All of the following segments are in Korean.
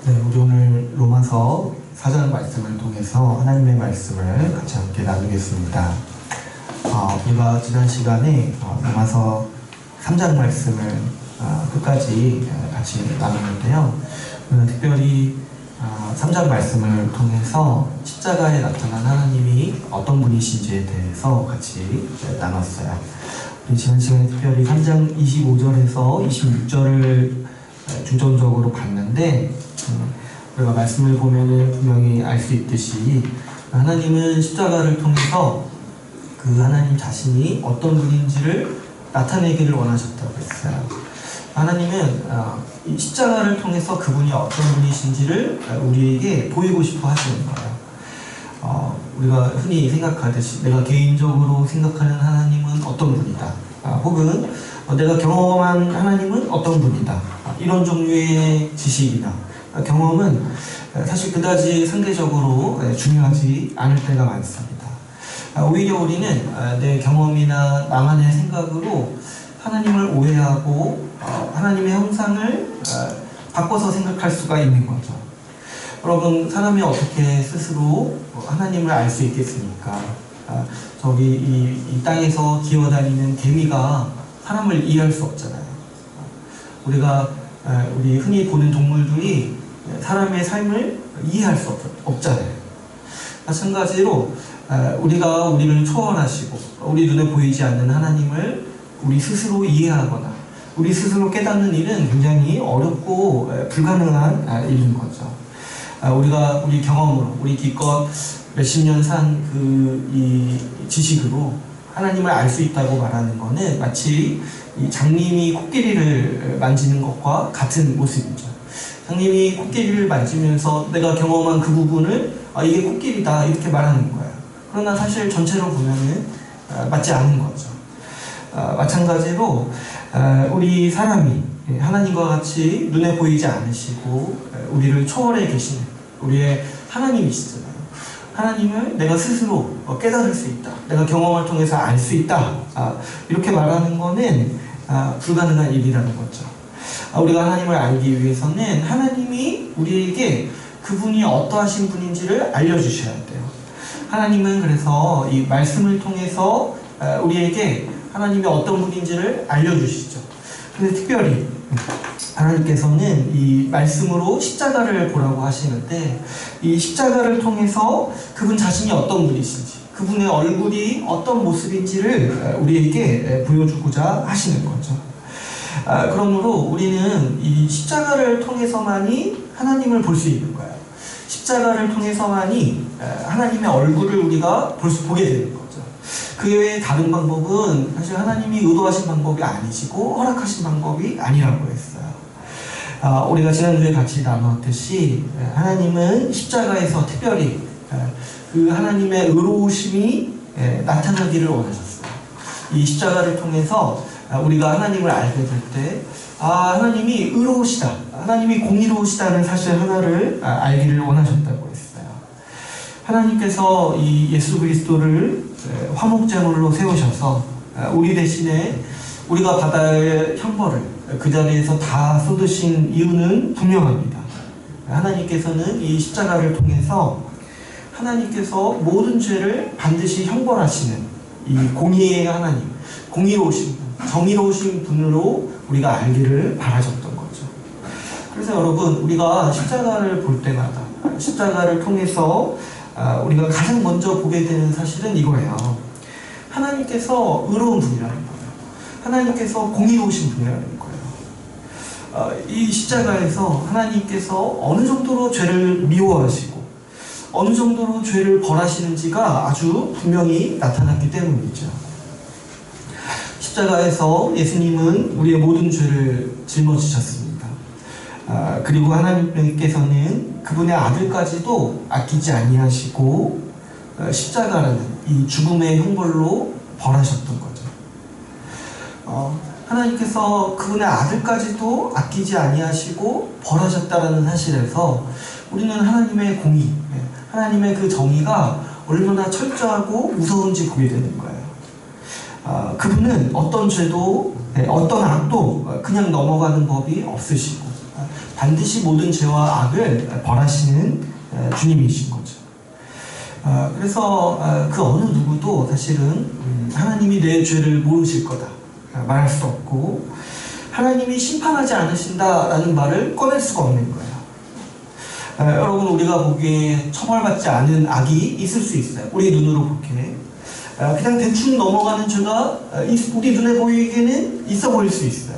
네, 우리 오늘 로마서 4장 말씀을 통해서 하나님의 말씀을 같이 함께 나누겠습니다. 우리가 지난 시간에 로마서 3장 말씀을 끝까지 같이 나눴는데요. 오늘은 특별히 3장 말씀을 통해서 십자가에 나타난 하나님이 어떤 분이신지에 대해서 같이 나눴어요. 우리 지난 시간에 특별히 3장 25절에서 26절을 중점적으로 봤는데 우리가 말씀을 보면은 분명히 알 수 있듯이 하나님은 십자가를 통해서 그 하나님 자신이 어떤 분인지를 나타내기를 원하셨다고 했어요. 하나님은 이 십자가를 통해서 그분이 어떤 분이신지를 우리에게 보이고 싶어 하시는 거예요. 우리가 흔히 생각하듯이 내가 개인적으로 생각하는 하나님은 어떤 분이다, 혹은 내가 경험한 하나님은 어떤 분이다, 이런 종류의 지식이나 경험은 사실 그다지 상대적으로 중요하지 않을 때가 많습니다. 오히려 우리는 내 경험이나 나만의 생각으로 하나님을 오해하고 하나님의 형상을 바꿔서 생각할 수가 있는 거죠. 여러분, 사람이 어떻게 스스로 하나님을 알 수 있겠습니까? 저기 이 땅에서 기어다니는 개미가 사람을 이해할 수 없잖아요. 우리 흔히 보는 동물들이 사람의 삶을 이해할 수 없잖아요. 마찬가지로 우리가 우리를 초월하시고 우리 눈에 보이지 않는 하나님을 우리 스스로 이해하거나 우리 스스로 깨닫는 일은 굉장히 어렵고 불가능한 일인 거죠. 우리 경험으로, 우리 기껏 몇십 년 산 이 지식으로 하나님을 알 수 있다고 말하는 것은 마치 이 장님이 코끼리를 만지는 것과 같은 모습이죠. 장님이 코끼리를 만지면서 내가 경험한 그 부분을 이게 코끼리다 이렇게 말하는 거예요. 그러나 사실 전체로 보면은 맞지 않은 거죠. 마찬가지로 우리 사람이 하나님과 같이 눈에 보이지 않으시고 우리를 초월해 계시는 우리의 하나님이시잖아요. 하나님을 내가 스스로 깨달을 수 있다, 내가 경험을 통해서 알 수 있다, 이렇게 말하는 거는 불가능한 일이라는 거죠. 우리가 하나님을 알기 위해서는 하나님이 우리에게 그분이 어떠하신 분인지를 알려주셔야 돼요. 하나님은 그래서 이 말씀을 통해서 우리에게 하나님이 어떤 분인지를 알려주시죠. 근데 특별히 하나님께서는 이 말씀으로 십자가를 보라고 하시는데, 이 십자가를 통해서 그분 자신이 어떤 분이신지, 그분의 얼굴이 어떤 모습인지를 우리에게 보여주고자 하시는 거죠. 그러므로 우리는 이 십자가를 통해서만이 하나님을 볼 수 있는 거예요. 십자가를 통해서만이 하나님의 얼굴을 우리가 보게 되는 거죠. 그 외에 다른 방법은 사실 하나님이 의도하신 방법이 아니시고 허락하신 방법이 아니라고 했어요. 우리가 지난주에 같이 나누었듯이 하나님은 십자가에서 특별히 그 하나님의 의로우심이 나타나기를 원하셨어요. 이 십자가를 통해서 우리가 하나님을 알게 될 때 하나님이 의로우시다, 하나님이 공의로우시다는 사실 하나를 알기를 원하셨다고 했어요. 하나님께서 이 예수 그리스도를 화목제물로 세우셔서 우리 대신에 우리가 받아야 할 형벌을 그 자리에서 다 쏟으신 이유는 분명합니다. 하나님께서는 이 십자가를 통해서 하나님께서 모든 죄를 반드시 형벌하시는 이 공의의 하나님, 공의로우신 분, 정의로우신 분으로 우리가 알기를 바라셨던 거죠. 그래서 여러분, 우리가 십자가를 볼 때마다 십자가를 통해서 우리가 가장 먼저 보게 되는 사실은 이거예요. 하나님께서 의로운 분이라는 거예요. 하나님께서 공의로우신 분이라는 거예요. 이 십자가에서 하나님께서 어느 정도로 죄를 미워하시고 어느 정도로 죄를 벌하시는지가 아주 분명히 나타났기 때문이죠. 십자가에서 예수님은 우리의 모든 죄를 짊어지셨습니다. 그리고 하나님께서는 그분의 아들까지도 아끼지 아니하시고 십자가라는 이 죽음의 형벌로 벌하셨던 거죠. 하나님께서 그분의 아들까지도 아끼지 아니하시고 벌하셨다라는 사실에서 우리는 하나님의 공의, 하나님의 그 정의가 얼마나 철저하고 무서운지 보게 되는 거예요. 그분은 어떤 죄도 어떤 악도 그냥 넘어가는 법이 없으시고 반드시 모든 죄와 악을 벌하시는 주님이신 거죠. 그래서 그 어느 누구도 사실은 하나님이 내 죄를 모르실 거다 말할 수 없고, 하나님이 심판하지 않으신다라는 말을 꺼낼 수가 없는 거예요. 여러분, 우리가 보기에 처벌받지 않은 악이 있을 수 있어요. 우리 눈으로 보기에 그냥 대충 넘어가는 죄가 우리 눈에 보이기에는 있어 보일 수 있어요.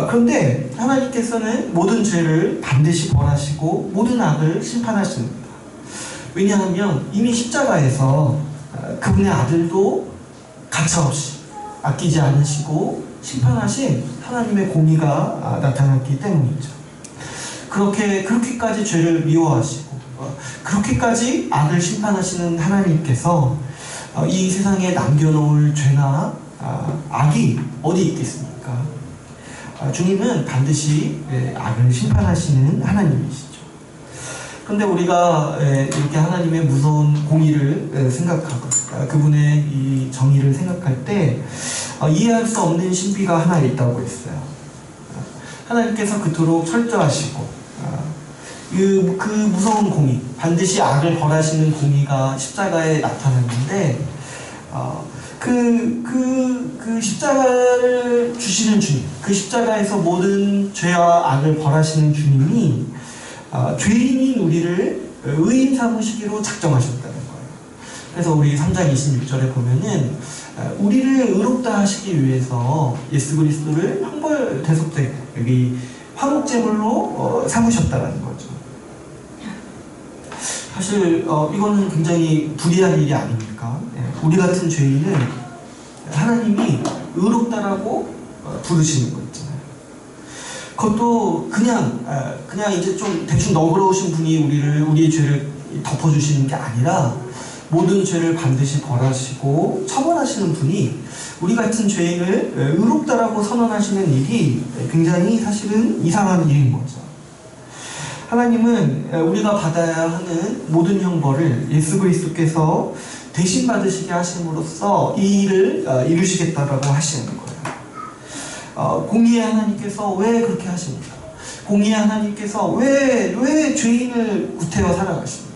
그런데 하나님께서는 모든 죄를 반드시 벌하시고 모든 악을 심판하십니다. 왜냐하면 이미 십자가에서 그분의 아들도 가차없이 아끼지 않으시고 심판하신 하나님의 공의가 나타났기 때문이죠. 그렇게까지 죄를 미워하시고 그렇게까지 악을 심판하시는 하나님께서 이 세상에 남겨놓을 죄나 악이 어디 있겠습니까? 주님은 반드시 악을 심판하시는 하나님이시죠. 그런데 우리가 이렇게 하나님의 무서운 공의를 생각하고 그분의 이 정의를 생각할 때 이해할 수 없는 신비가 하나 있다고 했어요. 하나님께서 그토록 철저하시고 그 무서운 공의, 반드시 악을 벌하시는 공의가 십자가에 나타났는데 그 십자가를 주시는 주님, 그 십자가에서 모든 죄와 악을 벌하시는 주님이 죄인인 우리를 의인 삼으시기로 작정하셨다는 거예요. 그래서 우리 3장 26절에 보면은 우리를 의롭다 하시기 위해서 예수 그리스도를 황벌대속죄, 여기 화목제물로 삼으셨다는 거죠. 사실 이거는 굉장히 불의한 일이 아닙니까? 우리 같은 죄인은 하나님이 의롭다라고 부르시는 거 있잖아요. 그것도 그냥 이제 좀 대충 너그러우신 분이 우리의 죄를 덮어주시는 게 아니라 모든 죄를 반드시 벌하시고 처벌하시는 분이 우리 같은 죄인을 의롭다라고 선언하시는 일이 굉장히 사실은 이상한 일인 거죠. 하나님은 우리가 받아야 하는 모든 형벌을 예수 그리스도께서 대신 받으시게 하심으로써 이 일을 이루시겠다라고 하시는 거예요. 공의의 하나님께서 왜 그렇게 하십니까? 공의의 하나님께서 왜 죄인을 구태여 사랑하십니까?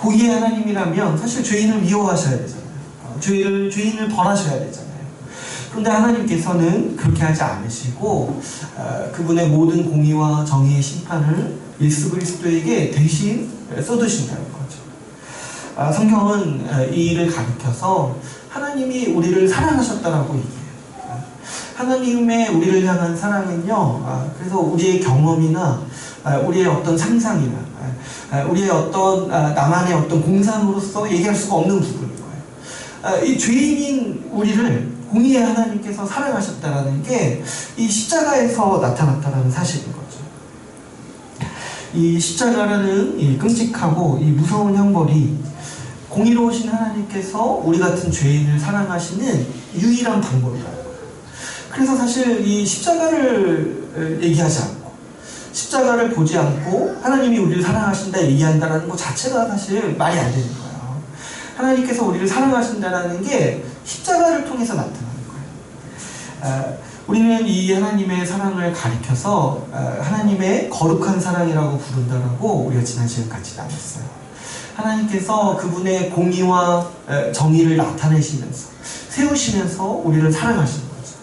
공의의 하나님이라면 사실 죄인을 미워하셔야 되잖아요. 죄인을 벌하셔야 되잖아요. 그런데 하나님께서는 그렇게 하지 않으시고 그분의 모든 공의와 정의의 심판을 예수 그리스도에게 대신 쏟으신다는 거죠. 성경은 이 일을 가리켜서 하나님이 우리를 사랑하셨다라고 얘기해요. 하나님의 우리를 향한 사랑은요, 그래서 우리의 경험이나 우리의 어떤 상상이나 우리의 어떤 나만의 어떤 공상으로서 얘기할 수가 없는 부분인 거예요. 이 죄인인 우리를 공의의 하나님께서 사랑하셨다라는 게 이 십자가에서 나타났다는 사실인 거죠. 이 십자가라는 이 끔찍하고 이 무서운 형벌이 공의로우신 하나님께서 우리 같은 죄인을 사랑하시는 유일한 방법이라는 거예요. 그래서 사실 이 십자가를 얘기하지 않고 십자가를 보지 않고 하나님이 우리를 사랑하신다 얘기한다는 것 자체가 사실 말이 안 되는 거예요. 하나님께서 우리를 사랑하신다는 게 십자가를 통해서 나타나는 거예요. 우리는 이 하나님의 사랑을 가리켜서 하나님의 거룩한 사랑이라고 부른다라고 우리가 지난 시간 같이 나눴어요. 하나님께서 그분의 공의와 정의를 나타내시면서 세우시면서 우리를 사랑하시는 거죠.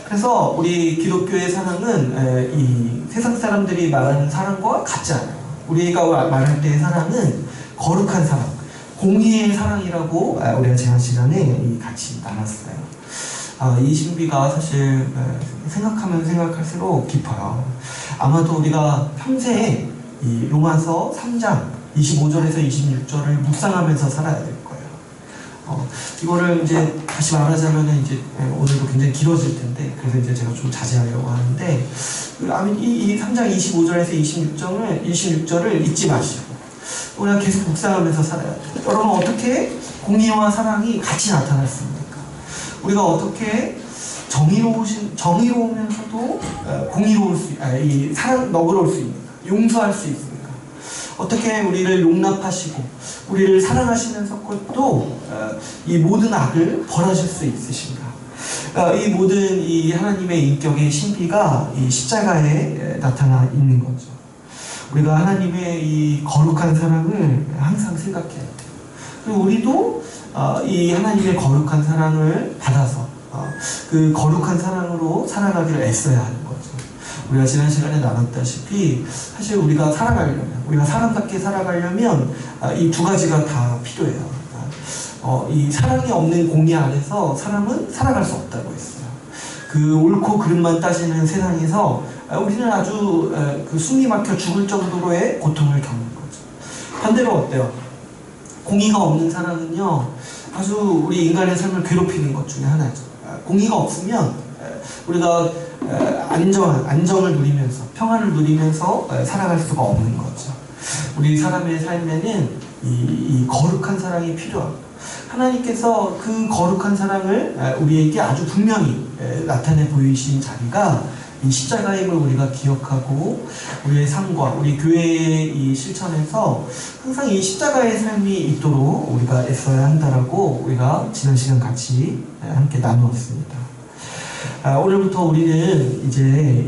그래서 우리 기독교의 사랑은 이 세상 사람들이 말하는 사랑과 같지 않아요. 우리가 말할 때의 사랑은 거룩한 사랑, 공의의 사랑이라고 우리가 지난 시간에 같이 나눴어요. 이 신비가 사실 생각하면 생각할수록 깊어요. 아마도 우리가 평생에 이 로마서 3장 25절에서 26절을 묵상하면서 살아야 될 거예요. 이거를 이제 다시 말하자면 이제 오늘도 굉장히 길어질 텐데, 그래서 이제 제가 좀 자제하려고 하는데, 이 3장 25절에서 26절을 잊지 마시고 우리가 계속 묵상하면서 살아야 돼요. 여러분, 어떻게 공의와 사랑이 같이 나타났습니까? 우리가 어떻게 정의로우면서도 공의로울 너그러울 수 있는가? 용서할 수 있습니까? 어떻게 우리를 용납하시고 우리를 사랑하시면서 또 이 모든 악을 벌하실 수 있으신가? 이 모든 이 하나님의 인격의 신비가 이 십자가에 나타나 있는 거죠. 우리가 하나님의 이 거룩한 사랑을 항상 생각해야 돼요. 그리고 우리도 이 하나님의 거룩한 사랑을 받아서 그 거룩한 사랑으로 살아가기를 애써야 하는 거죠. 우리가 지난 시간에 나눴다시피 사실 우리가 살아가려면, 우리가 사람답게 살아가려면 이 두 가지가 다 필요해요. 이 사랑이 없는 공의 안에서 사람은 살아갈 수 없다고 했어요. 그 옳고 그름만 따지는 세상에서 우리는 아주 그 숨이 막혀 죽을 정도로의 고통을 겪는 거죠. 반대로 어때요? 공의가 없는 사랑은요, 아주 우리 인간의 삶을 괴롭히는 것 중에 하나죠. 공의가 없으면 우리가 안정을 누리면서, 평안을 누리면서 살아갈 수가 없는 거죠. 우리 사람의 삶에는 이 거룩한 사랑이 필요합니다. 하나님께서 그 거룩한 사랑을 우리에게 아주 분명히 나타내 보이신 자리가 이 십자가임을 우리가 기억하고 우리의 삶과 우리 교회의 이 실천에서 항상 이 십자가의 삶이 있도록 우리가 애써야 한다라고 우리가 지난 시간 같이 함께 나누었습니다. 오늘부터 우리는 이제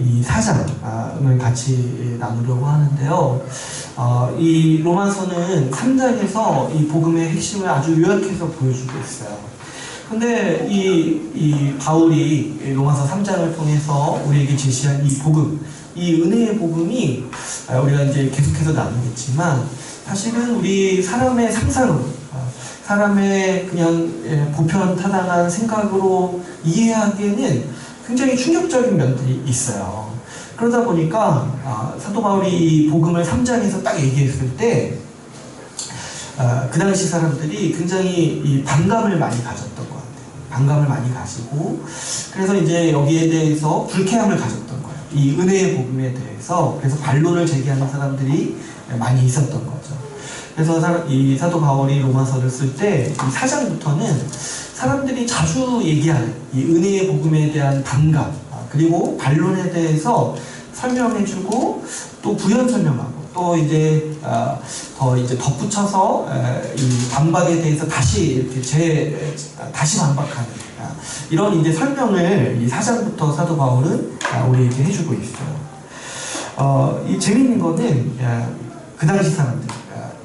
이 4장을 같이 나누려고 하는데요. 이 로마서는 3장에서 이 복음의 핵심을 아주 요약해서 보여주고 있어요. 근데 이 바울이 로마서 3장을 통해서 우리에게 제시한 이 복음, 이 은혜의 복음이 우리가 이제 계속해서 나누겠지만 사실은 우리 사람의 상상으로, 사람의 그냥 보편타당한 생각으로 이해하기에는 굉장히 충격적인 면들이 있어요. 그러다 보니까 사도 바울이 이 복음을 3장에서 딱 얘기했을 때 그 당시 사람들이 굉장히 이 반감을 많이 가졌던 것 같아요. 반감을 많이 가지고 그래서 이제 여기에 대해서 불쾌함을 가졌던 거예요. 이 은혜의 복음에 대해서. 그래서 반론을 제기하는 사람들이 많이 있었던 거죠. 그래서 이 사도 바울이 로마서를 쓸 때 이 4장부터는 사람들이 자주 얘기하는 이 은혜의 복음에 대한 반감, 그리고 반론에 대해서 설명해주고 또 부연 설명하고 또 이제 더 이제 덧붙여서 이 반박에 대해서 다시 이렇게 다시 반박하는 이런 이제 설명을 이 4장부터 사도 바울은 우리에게 해주고 있어요. 이 재밌는 거는 그 당시 사람들,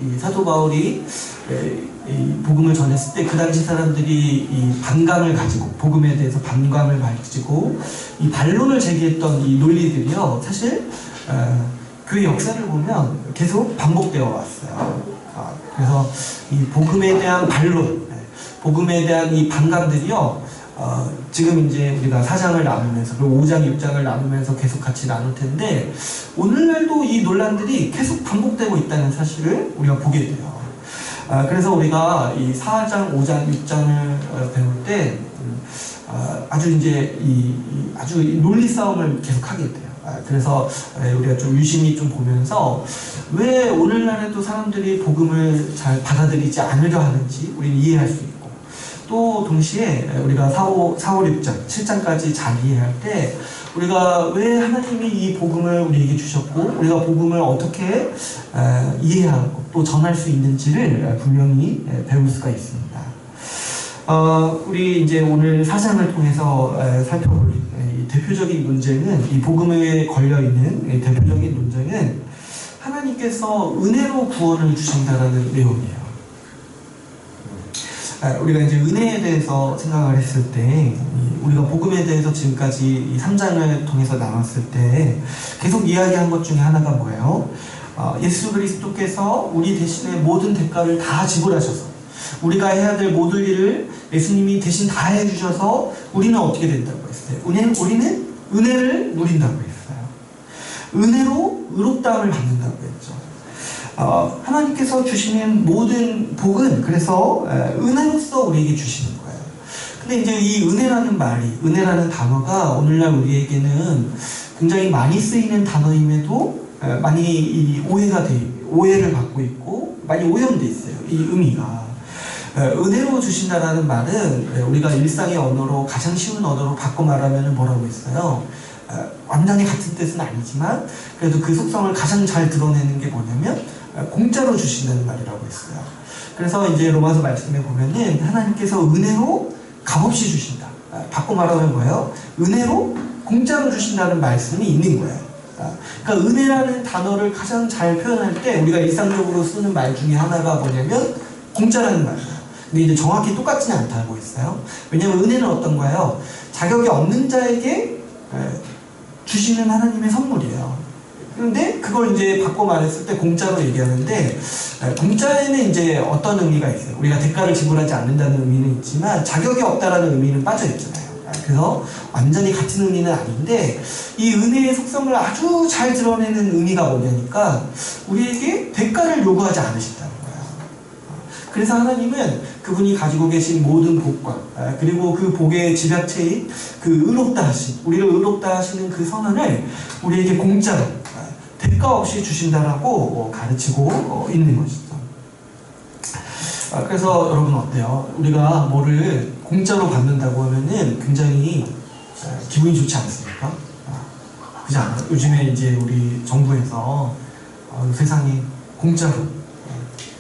이 사도 바울이 이 복음을 전했을 때 그 당시 사람들이 이 반감을 가지고, 복음에 대해서 반감을 가지고 이 반론을 제기했던 이 논리들이요, 사실 교회 역사를 보면 계속 반복되어 왔어요. 그래서 이 복음에 대한 반론, 복음에 대한 이 반감들이요, 지금 이제 우리가 4장을 나누면서 그리고 5장, 6장을 나누면서 계속 같이 나눌 텐데 오늘날도 이 논란들이 계속 반복되고 있다는 사실을 우리가 보게 돼요. 그래서 우리가 이 4장, 5장, 6장을 배울 때 아주 이제 아주 논리 싸움을 계속 하게 돼요. 그래서 우리가 좀 유심히 좀 보면서 왜 오늘날에도 사람들이 복음을 잘 받아들이지 않으려 하는지 우리는 이해할 수 있고, 또 동시에 우리가 4, 5, 6장, 7장까지 잘 이해할 때 우리가 왜 하나님이 이 복음을 우리에게 주셨고 우리가 복음을 어떻게 이해하고 또 전할 수 있는지를 분명히 배울 수가 있습니다. 우리 이제 오늘 4장을 통해서 살펴볼 대표적인 문제는, 이 복음에 걸려있는 대표적인 문제는 하나님께서 은혜로 구원을 주신다라는 내용이에요. 우리가 이제 은혜에 대해서 생각을 했을 때, 우리가 복음에 대해서 지금까지 이 3장을 통해서 나눴을 때 계속 이야기한 것 중에 하나가 뭐예요? 예수 그리스도께서 우리 대신에 모든 대가를 다 지불하셔서 우리가 해야 될 모든 일을 예수님이 대신 다 해주셔서 우리는 어떻게 된다고 했어요? 우리는 은혜를 누린다고 했어요. 은혜로 의롭다함을 받는다고 했죠. 하나님께서 주시는 모든 복은 그래서 은혜로서 우리에게 주시는 거예요. 근데 이제 이 은혜라는 말이, 은혜라는 단어가 오늘날 우리에게는 굉장히 많이 쓰이는 단어임에도 많이 이 오해를 받고 있고 많이 오염돼 있어요. 이 의미가. 은혜로 주신다라는 말은 우리가 일상의 언어로, 가장 쉬운 언어로 바꿔 말하면 뭐라고 했어요? 완전히 같은 뜻은 아니지만 그래도 그 속성을 가장 잘 드러내는 게 뭐냐면 공짜로 주신다는 말이라고 했어요. 그래서 이제 로마서 말씀에 보면은 하나님께서 은혜로 값없이 주신다. 바꿔 말하면 뭐예요? 은혜로 공짜로 주신다는 말씀이 있는 거예요. 그러니까 은혜라는 단어를 가장 잘 표현할 때 우리가 일상적으로 쓰는 말 중에 하나가 뭐냐면 공짜라는 말이에요. 근데 이제 정확히 똑같지는 않다고 했어요. 왜냐하면 은혜는 어떤 거예요? 자격이 없는 자에게 주시는 하나님의 선물이에요. 그런데 그걸 이제 바꿔 말했을 때 공짜로 얘기하는데, 공짜에는 이제 어떤 의미가 있어요? 우리가 대가를 지불하지 않는다는 의미는 있지만 자격이 없다라는 의미는 빠져 있잖아요. 그래서 완전히 같은 의미는 아닌데, 이 은혜의 속성을 아주 잘 드러내는 의미가 뭐냐니까 우리에게 대가를 요구하지 않으신다는 거예요. 그래서 하나님은 그분이 가지고 계신 모든 복과 그리고 그 복의 집약체인 그 의롭다 하신, 우리를 의롭다 하시는 그 선언을 우리에게 공짜로 대가 없이 주신다라고 가르치고 있는 것이죠. 그래서 여러분 어때요? 우리가 뭐를 공짜로 받는다고 하면은 굉장히 기분이 좋지 않습니까? 그렇지 않아요? 요즘에 이제 우리 정부에서 세상에 공짜로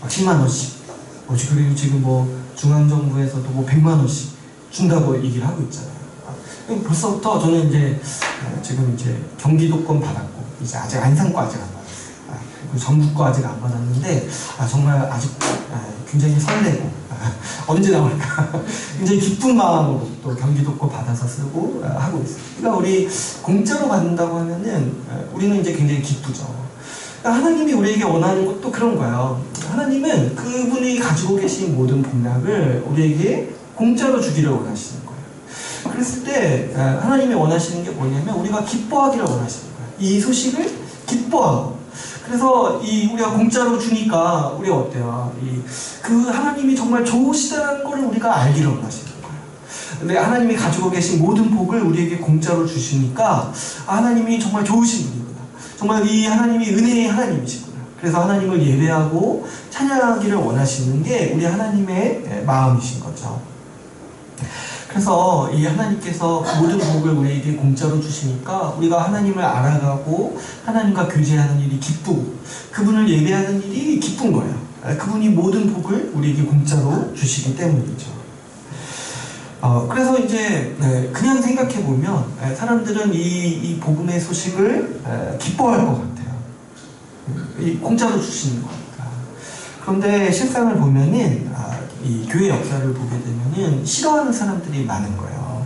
10만 원씩, 그리고 지금 뭐 중앙정부에서도 뭐 100만 원씩 준다고 얘기를 하고 있잖아요. 벌써부터 저는 이제 지금 이제 경기도권 받았고, 이제 아직 안산거 아직 안 받았어요. 전북거 아직 안 받았는데 정말 아직 굉장히 설레고 언제 나올까 굉장히 기쁜 마음으로 또 경기도권 받아서 쓰고 하고 있어요. 그러니까 우리 공짜로 받는다고 하면은 우리는 이제 굉장히 기쁘죠. 그러니까 하나님이 우리에게 원하는 것도 그런 거예요. 하나님은 그분이 가지고 계신 모든 복락을 우리에게 공짜로 주기를 원하시는 거예요. 그랬을 때 하나님이 원하시는 게 뭐냐면 우리가 기뻐하기를 원하시는 거예요. 이 소식을 기뻐하고. 그래서 우리가 공짜로 주니까 우리가 어때요? 그 하나님이 정말 좋으시다는 걸 우리가 알기를 원하시는 거예요. 근데 하나님이 가지고 계신 모든 복을 우리에게 공짜로 주시니까 하나님이 정말 좋으신 분이구나. 정말 이 하나님이 은혜의 하나님이시구나. 그래서 하나님을 예배하고 찬양하기를 원하시는 게 우리 하나님의 마음이신 거죠. 그래서 이 하나님께서 모든 복을 우리에게 공짜로 주시니까 우리가 하나님을 알아가고 하나님과 교제하는 일이 기쁘고 그분을 예배하는 일이 기쁜 거예요. 그분이 모든 복을 우리에게 공짜로 주시기 때문이죠. 그래서 이제 그냥 생각해 보면 사람들은 이 복음의 소식을 기뻐할 것 같아요. 이 공짜로 주시는 거니까. 그런데 실상을 보면은 이 교회 역사를 보게 되면은 싫어하는 사람들이 많은 거예요.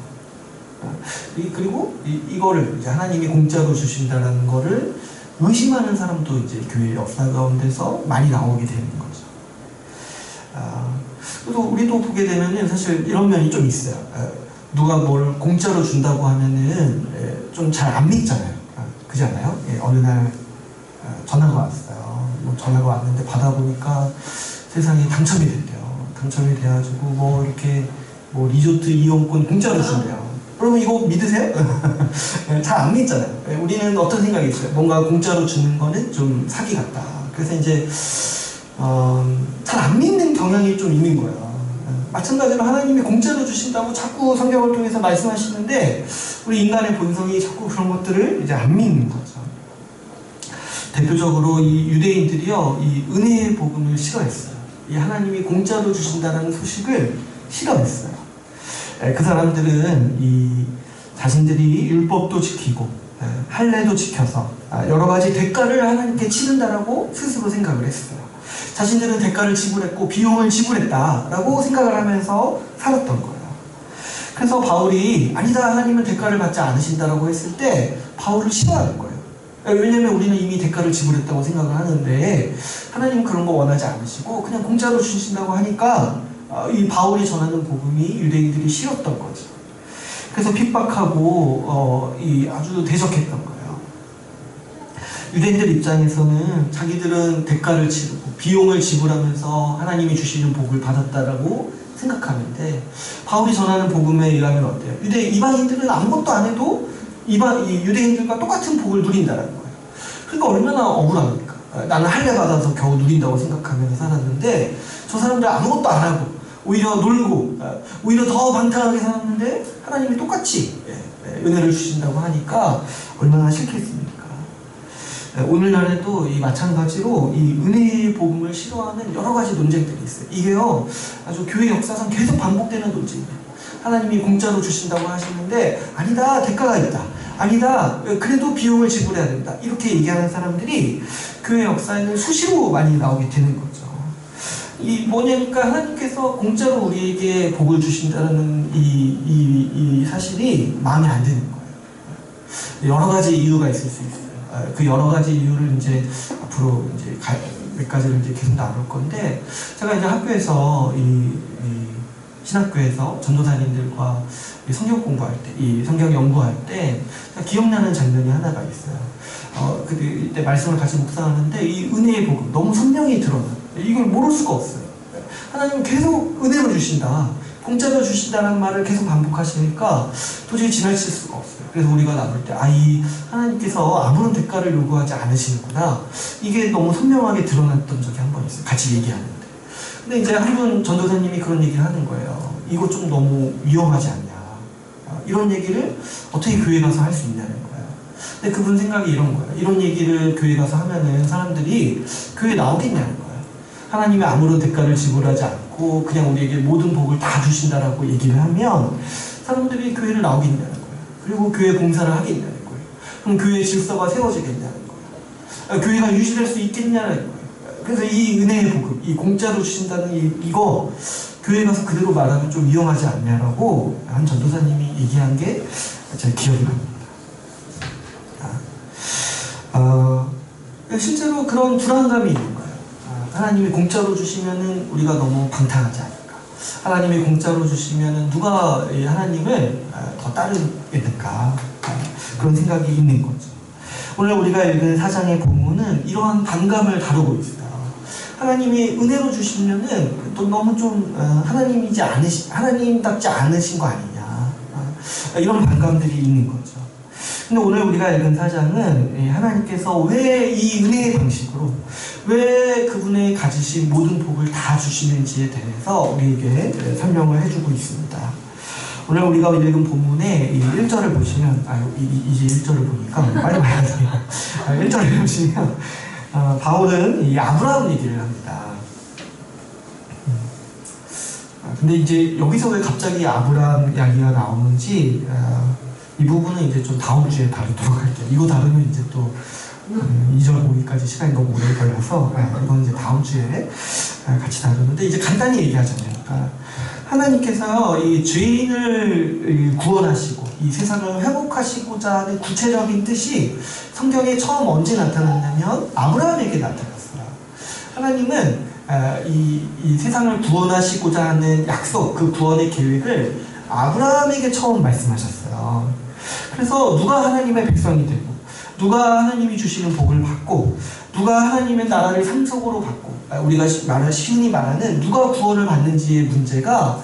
그리고 이거를 이제 하나님이 공짜로 주신다라는 거를 의심하는 사람도 이제 교회 역사 가운데서 많이 나오게 되는 거죠. 또 우리도 보게 되면은 사실 이런 면이 좀 있어요. 누가 뭘 공짜로 준다고 하면은 좀 잘 안 믿잖아요. 그렇지 않아요? 어느 날 전화가 왔어요. 전화가 왔는데 받아보니까 세상에 당첨이 됐대요. 당첨이 돼가지고 뭐 이렇게 뭐 리조트 이용권 공짜로 준대요. 여러분 이거 믿으세요? 잘 안 믿잖아요. 우리는 어떤 생각이 있어요? 뭔가 공짜로 주는 거는 좀 사기 같다. 그래서 이제 잘 안 믿는 경향이 좀 있는 거예요. 마찬가지로 하나님이 공짜로 주신다고 자꾸 성경을 통해서 말씀하시는데 우리 인간의 본성이 자꾸 그런 것들을 이제 안 믿는 거죠. 대표적으로 이 유대인들이요, 이 은혜의 복음을 싫어했어요. 이 하나님이 공짜로 주신다는 소식을 싫어했어요. 그 사람들은 이 자신들이 율법도 지키고 할례도 지켜서 여러 가지 대가를 하나님께 치른다라고 스스로 생각을 했어요. 자신들은 대가를 지불했고 비용을 지불했다라고 생각을 하면서 살았던 거예요. 그래서 바울이 아니다, 하나님은 대가를 받지 않으신다라고 했을 때 바울을 싫어하는 거예요. 왜냐면 우리는 이미 대가를 지불했다고 생각을 하는데 하나님은 그런 거 원하지 않으시고 그냥 공짜로 주신다고 하니까 이 바울이 전하는 복음이 유대인들이 싫었던 거죠. 그래서 핍박하고 아주 대적했던 거예요. 유대인들 입장에서는 자기들은 대가를 치르고 비용을 지불하면서 하나님이 주시는 복을 받았다라고 생각하는데 바울이 전하는 복음에 의하면 어때요? 이방인들은 아무것도 안 해도 이 유대인들과 똑같은 복을 누린다는 거예요. 그러니까 얼마나 억울합니까? 나는 할례 받아서 겨우 누린다고 생각하면서 살았는데 저 사람들 아무것도 안 하고 오히려 놀고 오히려 더 방탕하게 살았는데 하나님이 똑같이 은혜를 주신다고 하니까 얼마나 싫겠습니까? 오늘날에도 이 마찬가지로 이 은혜의 복음을 싫어하는 여러 가지 논쟁들이 있어요. 이게요 아주 교회 역사상 계속 반복되는 논쟁이에요. 하나님이 공짜로 주신다고 하시는데 아니다, 대가가 있다, 아니다, 그래도 비용을 지불해야 된다, 이렇게 얘기하는 사람들이 교회 역사에는 수시로 많이 나오게 되는 거죠. 이 뭐냐니까 하나님께서 공짜로 우리에게 복을 주신다는 이 사실이 마음에 안 드는 거예요. 여러 가지 이유가 있을 수 있어요. 그 여러 가지 이유를 이제 앞으로 이제 몇 가지를 이제 계속 나눌 건데, 제가 이제 학교에서 이 신학교에서 전도사님들과 성경 공부할 때, 이 성경 연구할 때 기억나는 장면이 하나가 있어요. 그때 말씀을 같이 묵상하는데 이 은혜의 복음 너무 선명히 드러나. 이걸 모를 수가 없어요. 하나님은 계속 은혜로 주신다, 공짜로 주신다는 말을 계속 반복하시니까 도저히 지나칠 수가 없어요. 그래서 우리가 나눌 때, 이 하나님께서 아무런 대가를 요구하지 않으시는구나, 이게 너무 선명하게 드러났던 적이 한 번 있어요. 같이 얘기하는데. 근데 이제 한 분 전도사님이 그런 얘기를 하는 거예요. 이거 좀 너무 위험하지 않냐, 이런 얘기를 어떻게 교회 가서 할 수 있냐는 거예요. 근데 그분 생각이 이런 거예요. 이런 얘기를 교회 가서 하면은 사람들이 교회 나오겠냐는 거예요. 하나님이 아무런 대가를 지불하지 않고 그냥 우리에게 모든 복을 다 주신다라고 얘기를 하면 사람들이 교회를 나오겠냐는 거예요. 그리고 교회 공사를 하겠냐는 거예요. 그럼 교회 질서가 세워지겠냐는 거예요. 교회가 유지될 수 있겠냐는 거예요. 그래서 이 은혜의 복음, 이 공짜로 주신다는 이거 교회 가서 그대로 말하면 좀 위험하지 않냐라고 한 전도사님이 얘기한 게 제 기억이 납니다. 실제로 그런 불안감이 있는 거예요. 하나님이 공짜로 주시면은 우리가 너무 방탕하지 않을까? 하나님이 공짜로 주시면은 누가 하나님을 더 따르겠는가? 그런 생각이 있는 거죠. 오늘 우리가 읽은 4장의 본문은 이러한 반감을 다루고 있어요. 하나님이 은혜로 주시면은 또 너무 좀 하나님답지 않으신 거 아니냐, 이런 반감들이 있는 거죠. 근데 오늘 우리가 읽은 4장은 하나님께서 왜 이 은혜의 방식으로, 왜 그분의 가지신 모든 복을 다 주시는지에 대해서 우리에게 설명을 해주고 있습니다. 오늘 우리가 읽은 본문의 이 1절을 보시면, 이제 1절을 보니까 빨리 봐야 돼요. 1절을 보시면 바울은 이 아브라함 얘기를 합니다. 근데 이제 여기서 왜 갑자기 아브라함 이야기가 나오는지, 이 부분은 이제 좀 다음 주에 다루도록 할게요. 이거 다루면 이제 또 2절 보기까지 시간이 너무 오래 걸려서 이건 이제 다음 주에 같이 다루는데, 이제 간단히 얘기하자면 하나님께서 이 죄인을 구원하시고 이 세상을 회복하시고자 하는 구체적인 뜻이 성경에 처음 언제 나타났냐면 아브라함에게 나타났어요. 하나님은 이 세상을 구원하시고자 하는 약속, 그 구원의 계획을 아브라함에게 처음 말씀하셨어요. 그래서 누가 하나님의 백성이 되고, 누가 하나님이 주시는 복을 받고, 누가 하나님의 나라를 상속으로 받고, 우리가 쉬운히 말하는 누가 구원을 받는지의 문제가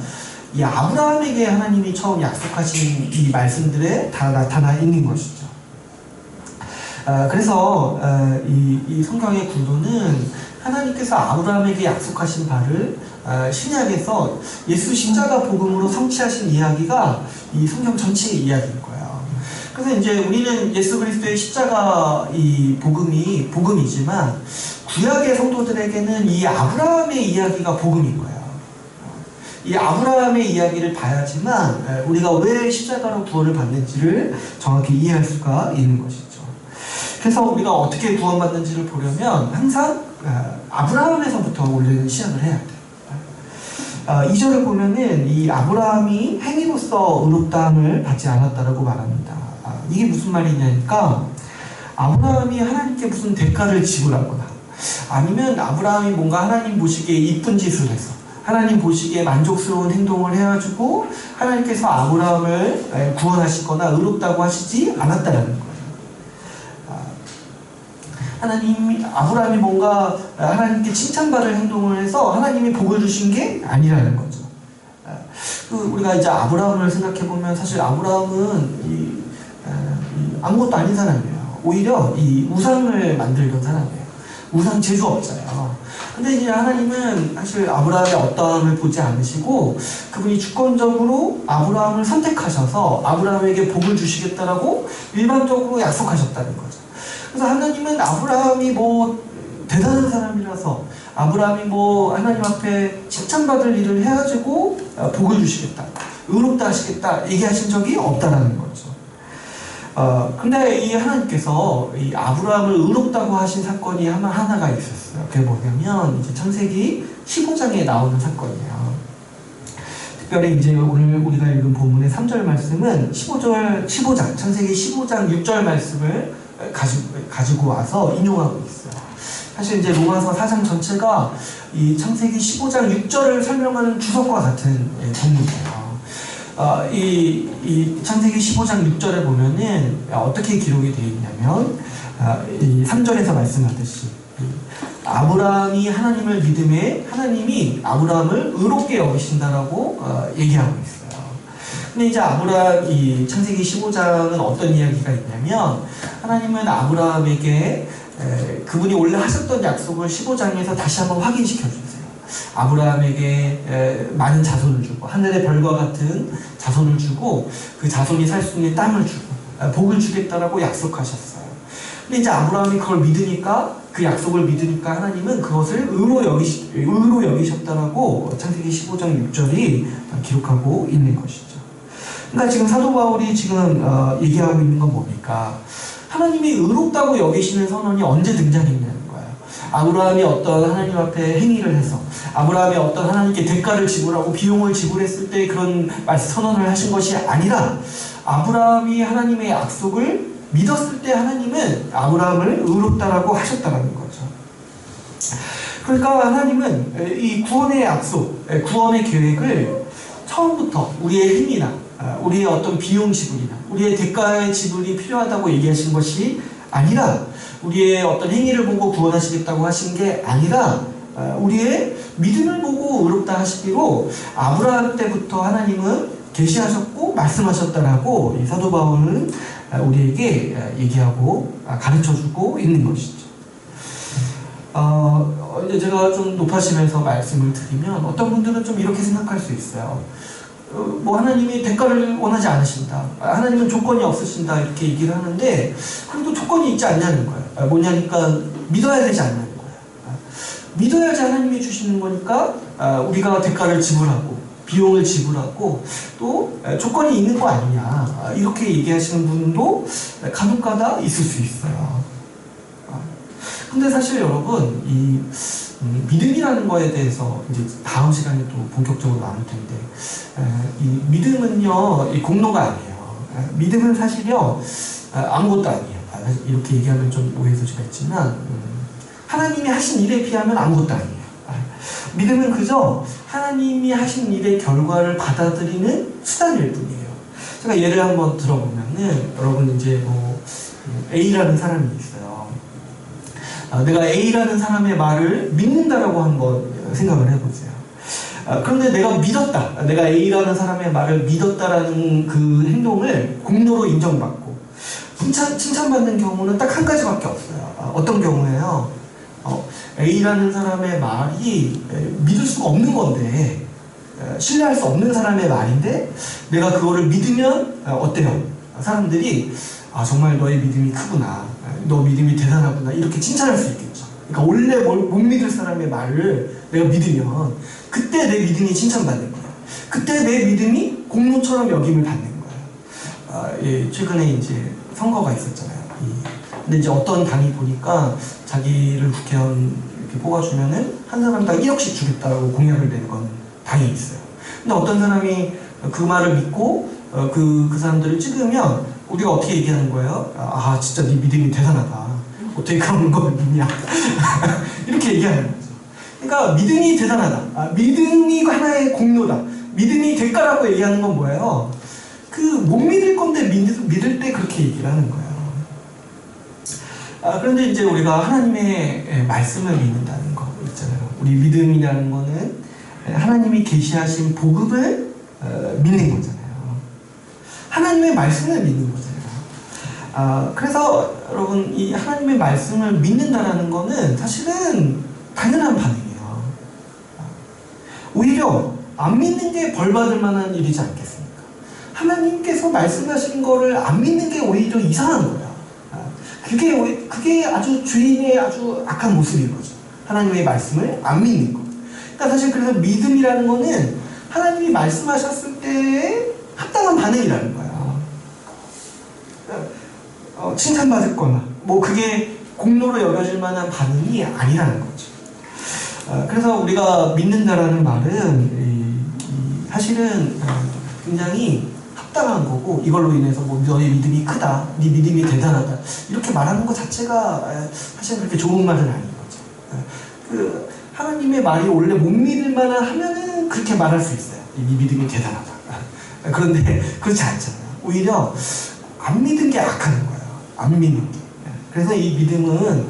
이 아브라함에게 하나님이 처음 약속하신 이 말씀들에 다 나타나 있는 것이죠. 그래서 이 성경의 구도는 하나님께서 아브라함에게 약속하신 바를 신약에서 예수 십자가 복음으로 성취하신 이야기가 이 성경 전체의 이야기인 거예요. 그래서 이제 우리는 예수 그리스도의 십자가 이 복음이지만 구약의 성도들에게는 이 아브라함의 이야기가 복음인 거예요. 이 아브라함의 이야기를 봐야지만 우리가 왜 십자가로 구원을 받는지를 정확히 이해할 수가 있는 것이죠. 그래서 우리가 어떻게 구원받는지를 보려면 항상 아브라함에서부터 우리는 시작을 해야 돼요. 2절을 보면은 이 아브라함이 행위로서 의롭다함을 받지 않았다라고 말합니다. 이게 무슨 말이냐니까, 아브라함이 하나님께 무슨 대가를 지불하거나, 아니면 아브라함이 뭔가 하나님 보시기에 이쁜 짓을 해서 하나님 보시기에 만족스러운 행동을 해가지고 하나님께서 아브라함을 구원하시거나 의롭다고 하시지 않았다라는 거예요. 아브라함이 뭔가 하나님께 칭찬받을 행동을 해서 하나님이 복을 주신 게 아니라는 거죠. 우리가 이제 아브라함을 생각해보면 사실 아브라함은 아무것도 아닌 사람이에요. 오히려 이 우상을 만들던 사람이에요. 우상 제조업자예요. 근데 이제 하나님은 사실 아브라함의 어떠함을 보지 않으시고 그분이 주권적으로 아브라함을 선택하셔서 아브라함에게 복을 주시겠다라고 일반적으로 약속하셨다는 거죠. 그래서 하나님은 아브라함이 뭐 대단한 사람이라서 아브라함이 뭐 하나님 앞에 칭찬받을 일을 해가지고 복을 주시겠다, 의롭다 하시겠다 얘기하신 적이 없다라는 거죠. 근데 이 하나님께서 이 아브라함을 의롭다고 하신 사건이 하나가 있었어요. 그게 뭐냐면 이제 창세기 15장에 나오는 사건이에요. 특별히 이제 오늘 우리가 읽은 본문의 3절 말씀은 15장, 창세기 15장 6절 말씀을 가지고 와서 인용하고 있어요. 사실 이제 로마서 4장 전체가 이 창세기 15장 6절을 설명하는 주석과 같은 본문이에요. 이 창세기 15장 6절에 보면은 어떻게 기록이 되어 있냐면, 이 3절에서 말씀하듯이 아브라함이 하나님을 믿음에 하나님이 아브라함을 의롭게 여기신다라고 얘기하고 있어요. 근데 이제 이 창세기 15장은 어떤 이야기가 있냐면, 하나님은 아브라함에게 그분이 원래 하셨던 약속을 15장에서 다시 한번 확인시켜 주세요. 아브라함에게 많은 자손을 주고 하늘의 별과 같은 자손을 주고 그 자손이 살 수 있는 땅을 주고 복을 주겠다라고 약속하셨어요. 근데 이제 아브라함이 그걸 믿으니까, 그 약속을 믿으니까 하나님은 그것을 의로 여기셨다라고 창세기 15장 6절이 기록하고 있는 것이죠. 그러니까 지금 사도 바울이 지금 얘기하고 있는 건 뭡니까? 하나님이 의롭다고 여기시는 선언이 언제 등장했냐는 거예요. 아브라함이 어떤 하나님 앞에 행위를 해서, 아브라함이 어떤 하나님께 대가를 지불하고 비용을 지불했을 때 그런 선언을 하신 것이 아니라, 아브라함이 하나님의 약속을 믿었을 때 하나님은 아브라함을 의롭다라고 하셨다는 거죠. 그러니까 하나님은 이 구원의 약속, 구원의 계획을 처음부터 우리의 힘이나 우리의 어떤 비용 지불이나 우리의 대가의 지불이 필요하다고 얘기하신 것이 아니라, 우리의 어떤 행위를 보고 구원하시겠다고 하신 게 아니라, 우리의 믿음을 보고 의롭다 하시기로 아브라함 때부터 하나님은 계시하셨고 말씀하셨다라고 이 사도 바울은 우리에게 얘기하고 가르쳐주고 있는 것이죠. 이제 제가 좀 높아지면서 말씀을 드리면, 어떤 분들은 좀 이렇게 생각할 수 있어요. 뭐 하나님이 대가를 원하지 않으신다, 하나님은 조건이 없으신다, 이렇게 얘기를 하는데, 그래도 조건이 있지 않냐는 거예요. 뭐냐니까 믿어야 되지 않냐는 거예요. 믿어야지 하나님이 주시는 거니까 우리가 대가를 지불하고 비용을 지불하고 또 조건이 있는 거 아니냐, 이렇게 얘기하시는 분도 간혹가다 있을 수 있어요. 근데 사실 여러분, 이 믿음이라는 거에 대해서 이제 다음 시간에 또 본격적으로 나눌 텐데, 이 믿음은요, 이 공로가 아니에요. 믿음은 사실요, 아무것도 아니에요. 이렇게 얘기하면 좀 오해 소지가 있지만, 하나님이 하신 일에 비하면 아무것도 아니에요. 믿음은 그저 하나님이 하신 일의 결과를 받아들이는 수단일 뿐이에요. 제가 예를 한번 들어보면은, 여러분 이제 뭐 A라는 사람이 있어요. 내가 A라는 사람의 말을 믿는다라고 한번 생각을 해보세요. 그런데 내가 믿었다, 내가 A라는 사람의 말을 믿었다라는 그 행동을 공로로 인정받고 칭찬받는 경우는 딱 한 가지밖에 없어요. 어떤 경우에요? A라는 사람의 말이 믿을 수가 없는 건데, 신뢰할 수 없는 사람의 말인데 내가 그거를 믿으면 어때요? 사람들이 정말 너의 믿음이 크구나, 너 믿음이 대단하구나, 이렇게 칭찬할 수 있겠죠. 그러니까 원래 못 믿을 사람의 말을 내가 믿으면 그때 내 믿음이 칭찬받는 거예요. 그때 내 믿음이 공로처럼 여김을 받는 거예요. 최근에 이제 선거가 있었잖아요. 근데 이제 어떤 당이 보니까 자기를 국회의원 이렇게 뽑아주면은 한 사람당 1억씩 주겠다고 공약을 내는 건 당이 있어요. 근데 어떤 사람이 그 말을 믿고 그 사람들을 찍으면 우리가 어떻게 얘기하는 거예요? 진짜 네 믿음이 대단하다, 어떻게 그런 걸 믿냐 이렇게 얘기하는 거죠. 그러니까 믿음이 대단하다, 믿음이 하나의 공로다, 믿음이 대가라고 얘기하는 건 뭐예요? 그 못 믿을 건데 믿을 때 그렇게 얘기를 하는 거예요. 그런데 이제 우리가 하나님의 말씀을 믿는다는 거 있잖아요. 우리 믿음이라는 거는 하나님이 계시하신 복음을 믿는 거잖아요. 하나님의 말씀을 믿는 거잖아요. 그래서 여러분, 이 하나님의 말씀을 믿는다라는 거는 사실은 당연한 반응이에요. 오히려 안 믿는 게 벌받을 만한 일이지 않겠습니까? 하나님께서 말씀하신 거를 안 믿는 게 오히려 이상한 거예요. 그게 아주 죄인의 아주 악한 모습인 거죠. 하나님의 말씀을 안 믿는 거. 그러니까 사실 그래서 믿음이라는 거는 하나님이 말씀하셨을 때 합당한 반응이라는 거야. 칭찬받았거나 뭐 그게 공로로 여겨질 만한 반응이 아니라는 거죠. 그래서 우리가 믿는다라는 말은 사실은 굉장히 합당한 거고, 이걸로 인해서 뭐 너의 믿음이 크다, 네 믿음이 대단하다 이렇게 말하는 것 자체가 사실 그렇게 좋은 말은 아닌 거죠. 하나님의 말이 원래 못 믿을 만한 하면은 그렇게 말할 수 있어요. 네 믿음이 대단하다. 그런데 그렇지 않잖아요. 오히려 안 믿은 게 악한 거예요. 안 믿는 게. 그래서 이 믿음은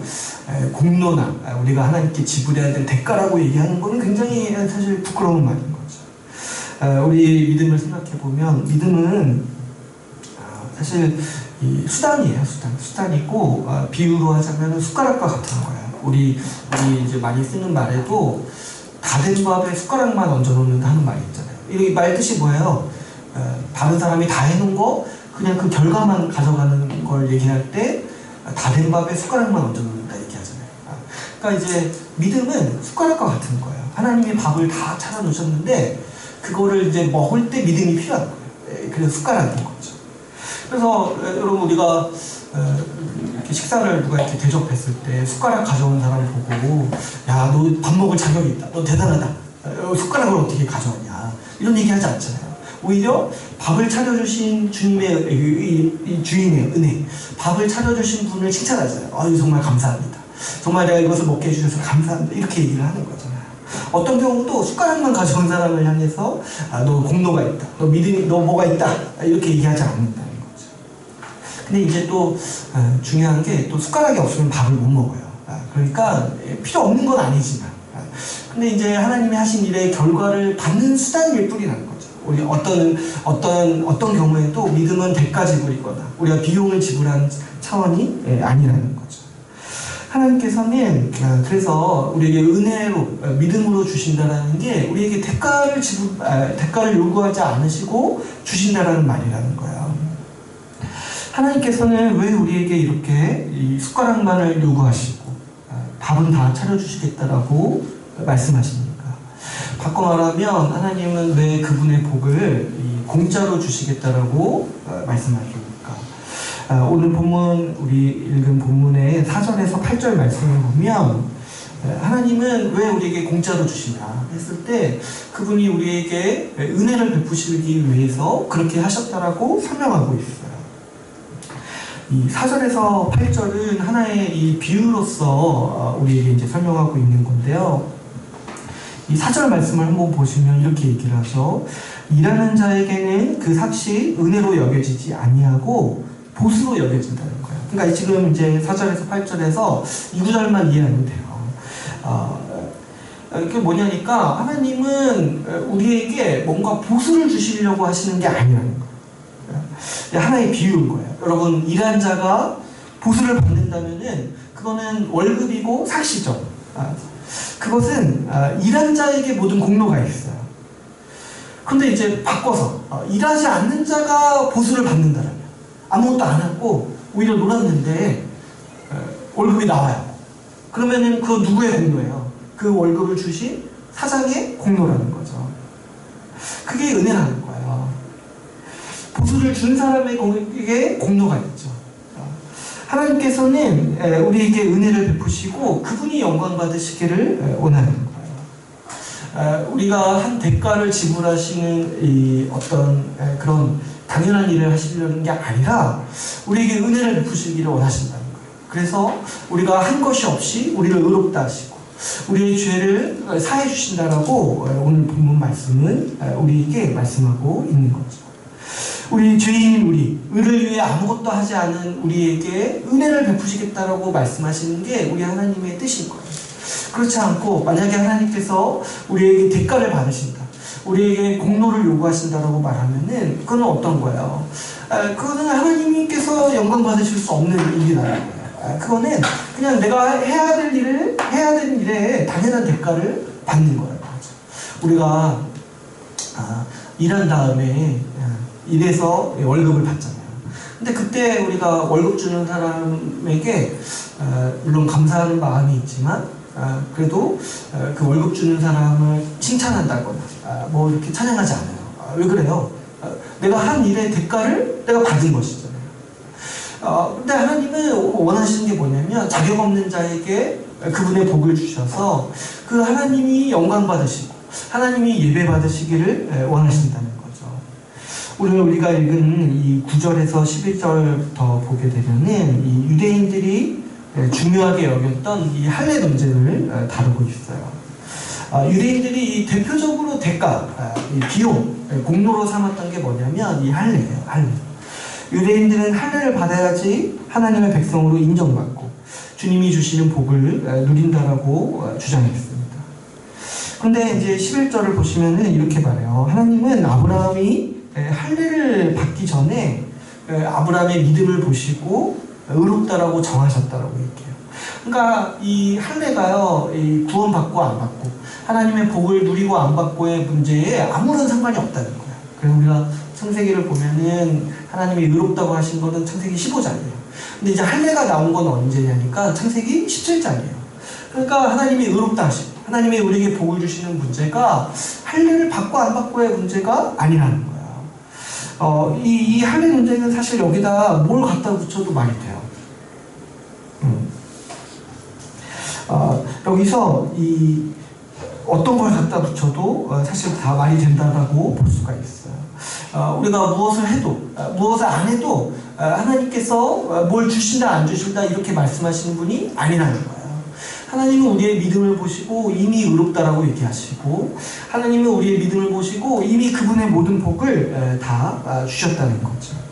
공로나 우리가 하나님께 지불해야 될 대가라고 얘기하는 거는 굉장히 사실 부끄러운 말인 거죠. 우리 믿음을 생각해 보면 믿음은 사실 이 수단이에요. 수단이고 비유로 하자면 숟가락과 같은 거예요. 우리 이제 많이 쓰는 말에도 다 된 밥에 숟가락만 얹어 놓는다 하는 말이 있잖아요. 이 말 뜻이 뭐예요? 다른 사람이 다 해놓은 거 그냥 그 결과만 가져가는 걸 얘기할 때 다 된 밥에 숟가락만 얹어 놓는다 얘기하잖아요. 그러니까 이제 믿음은 숟가락과 같은 거예요. 하나님이 밥을 다 차려 놓으셨는데 그거를 이제 먹을 때 믿음이 필요한 거예요. 그래서 숟가락인 거죠. 그래서 여러분 우리가 이렇게 식사를 누가 이렇게 대접했을 때 숟가락 가져온 사람 보고, 야, 너 밥 먹을 자격이 있다, 너 대단하다, 숟가락을 어떻게 가져왔냐 이런 얘기하지 않잖아요. 오히려 밥을 차려주신 주님의 이 주인의 은혜, 밥을 차려주신 분을 칭찬하잖아요. 아유, 정말 감사합니다. 정말 내가 이것을 먹게 해주셔서 감사합니다. 이렇게 얘기를 하는 거잖아요. 어떤 경우도 숟가락만 가져온 사람을 향해서 너 공로가 있다, 너 믿음이, 너 뭐가 있다 이렇게 얘기하지 않는다는 거죠. 근데 이제 또 중요한 게 또 숟가락이 없으면 밥을 못 먹어요. 그러니까 필요 없는 건 아니지만, 근데 이제 하나님이 하신 일의 결과를 받는 수단일 뿐이라는 거죠. 우리 어떤 경우에도 믿음은 대가 지불이거나 우리가 비용을 지불한 차원이 아니라는 거죠. 하나님께서는 그래서 우리에게 은혜로 믿음으로 주신다라는 게 우리에게 대가를 요구하지 않으시고 주신다라는 말이라는 거예요. 하나님께서는 왜 우리에게 이렇게 이 숟가락만을 요구하시고 밥은 다 차려주시겠다라고 말씀하십니까? 바꿔 말하면 하나님은 왜 그분의 복을 공짜로 주시겠다라고 말씀하십니까? 오늘 본문, 우리 읽은 본문의 4절에서 8절 말씀을 보면 하나님은 왜 우리에게 공짜로 주시냐 했을 때 그분이 우리에게 은혜를 베푸시기 위해서 그렇게 하셨다라고 설명하고 있어요. 이 4절에서 8절은 하나의 이 비유로서 우리에게 이제 설명하고 있는 건데요. 이 4절 말씀을 한번 보시면 이렇게 얘기를 하죠. 일하는 자에게는 그 삭시 은혜로 여겨지지 아니하고 보수로 여겨진다는 거예요. 그러니까 지금 이제 4절에서 8절에서 이 구절만 이해하면 돼요. 이게 뭐냐니까 하나님은 우리에게 뭔가 보수를 주시려고 하시는 게 아니라는 거예요. 하나의 비유인 거예요. 여러분, 일한 자가 보수를 받는다면은 그거는 월급이고 삭시죠. 그것은 일한 자에게 모든 공로가 있어요. 그런데 이제 바꿔서 일하지 않는 자가 보수를 받는다라면 아무것도 안 하고 오히려 놀았는데 월급이 나와요. 그러면은 그 누구의 공로예요? 그 월급을 주신 사장의 공로라는 거죠. 그게 은혜라는 거예요. 보수를 준 사람에게 공로가 있죠. 하나님께서는 우리에게 은혜를 베푸시고 그분이 영광 받으시기를 원하는 거예요. 우리가 한 대가를 지불하시는 이 어떤 그런 당연한 일을 하시려는 게 아니라 우리에게 은혜를 베푸시기를 원하신다는 거예요. 그래서 우리가 한 것이 없이 우리를 의롭다 하시고 우리의 죄를 사해 주신다라고 오늘 본문 말씀은 우리에게 말씀하고 있는 거죠. 우리 죄인인 의를 위해 아무것도 하지 않은 우리에게 은혜를 베푸시겠다라고 말씀하시는 게 우리 하나님의 뜻인 거예요. 그렇지 않고 만약에 하나님께서 우리에게 대가를 받으신다, 우리에게 공로를 요구하신다라고 말하면은 그건 어떤 거예요? 그거는 하나님께서 영광 받으실 수 없는 일이라는 거예요. 그거는 그냥 내가 해야 될 일에 당연한 대가를 받는 거예요. 우리가 일한 다음에 일해서 월급을 받잖아요. 근데 그때 우리가 월급 주는 사람에게 물론 감사하는 마음이 있지만 그래도 그 월급 주는 사람을 칭찬한다거나 뭐 이렇게 찬양하지 않아요. 왜 그래요? 내가 한 일의 대가를 내가 받은 것이잖아요. 근데 하나님은 원하시는 게 뭐냐면 자격 없는 자에게 그분의 복을 주셔서 그 하나님이 영광 받으시고 하나님이 예배 받으시기를 원하신다는 거죠. 오늘 우리가 읽은 이 9절에서 11절부터 보게 되면은 이 유대인들이 중요하게 여겼던 이 할례 논쟁을 다루고 있어요. 유대인들이 대표적으로 대가, 이 비용, 공로로 삼았던 게 뭐냐면 이 할례예요. 할례. 유대인들은 할례를 받아야지 하나님의 백성으로 인정받고 주님이 주시는 복을 누린다라고 주장했습니다. 그런데 이제 11절을 보시면은 이렇게 말해요. 하나님은 아브라함이 할례를 받기 전에 아브라함의 믿음을 보시고 의롭다라고 정하셨다라고 얘기해요. 그러니까 이 할례가요, 구원받고 안 받고 하나님의 복을 누리고 안 받고의 문제에 아무런 상관이 없다는 거예요. 그래서 우리가 창세기를 보면은 하나님이 의롭다고 하신 거는 창세기 15장이에요. 근데 이제 할례가 나온 건 언제냐니까 창세기 17장이에요. 그러니까 하나님이 의롭다 하시고 하나님이 우리에게 복을 주시는 문제가 할례를 받고 안 받고의 문제가 아니라는 거예요. 이 할례 문제는 사실 여기다 뭘 갖다 붙여도 말이 돼요. 여기서 이 어떤 걸 갖다 붙여도 사실 다 말이 된다라고 볼 수가 있어요. 우리가 무엇을 해도 무엇을 안 해도 하나님께서 뭘 주신다 안 주신다 이렇게 말씀하시는 분이 아니라는 거예요. 하나님은 우리의 믿음을 보시고 이미 의롭다라고 얘기하시고 하나님은 우리의 믿음을 보시고 이미 그분의 모든 복을 다 주셨다는 거죠.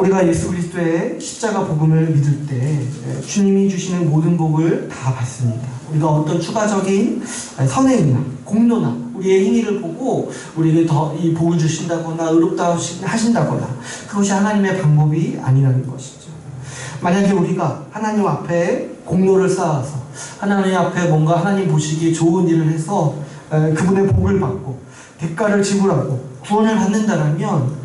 우리가 예수 그리스도의 십자가 복음을 믿을 때 주님이 주시는 모든 복을 다 받습니다. 우리가 어떤 추가적인 선행이나 공로나 우리의 행위를 보고 우리에게 더 이 복을 주신다거나 의롭다 하신다거나 그것이 하나님의 방법이 아니라는 것이죠. 만약에 우리가 하나님 앞에 공로를 쌓아서 하나님 앞에 뭔가 하나님 보시기에 좋은 일을 해서 그분의 복을 받고 대가를 지불하고 구원을 받는다면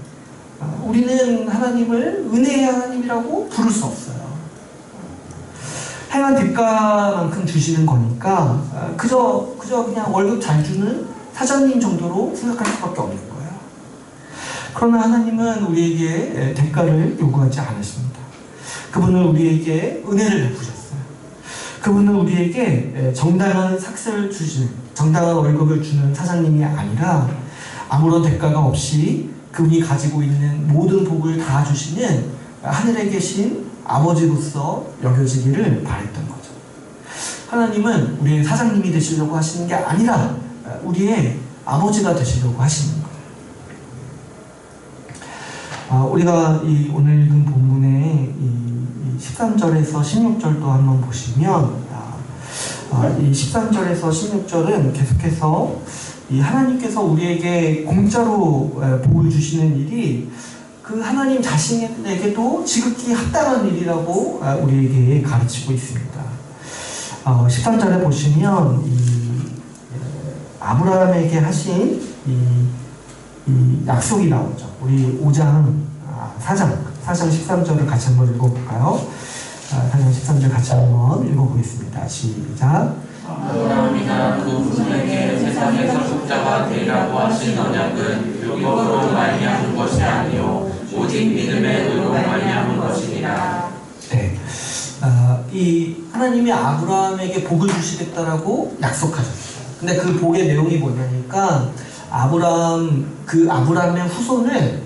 우리는 하나님을 은혜의 하나님이라고 부를 수 없어요. 행한 대가만큼 주시는 거니까 그저 그냥 월급 잘 주는 사장님 정도로 생각할 수밖에 없는 거예요. 그러나 하나님은 우리에게 대가를 요구하지 않으십니다. 그분은 우리에게 은혜를 베푸셨어요. 그분은 우리에게 정당한 삭스를 주시는, 정당한 월급을 주는 사장님이 아니라 아무런 대가가 없이 그분이 가지고 있는 모든 복을 다 주시는 하늘에 계신 아버지로서 여겨지기를 바랬던 거죠. 하나님은 우리의 사장님이 되시려고 하시는 게 아니라 우리의 아버지가 되시려고 하시는 거예요. 우리가 오늘 읽은 본문의 13절에서 16절도 한번 보시면 이 13절에서 16절은 계속해서 이 하나님께서 우리에게 공짜로 복을 주시는 일이 그 하나님 자신에게도 지극히 합당한 일이라고 우리에게 가르치고 있습니다. 13절에 보시면 아브라함에게 하신 이 약속이 나오죠. 우리 4장 13절을 같이 한번 읽어볼까요? 4장 13절 같이 한번 읽어보겠습니다. 시작. 아브라함이나 그 후손에게 세상의 상속자가 되리라고 하신 언약은 율법으로 말미암은 것이 아니요 오직 믿음의 의로 말미암은 것이니라. 네, 이 하나님이 아브라함에게 복을 주시겠다라고 약속하셨어요. 근데 그 복의 내용이 뭐냐니까 아브라함의 후손을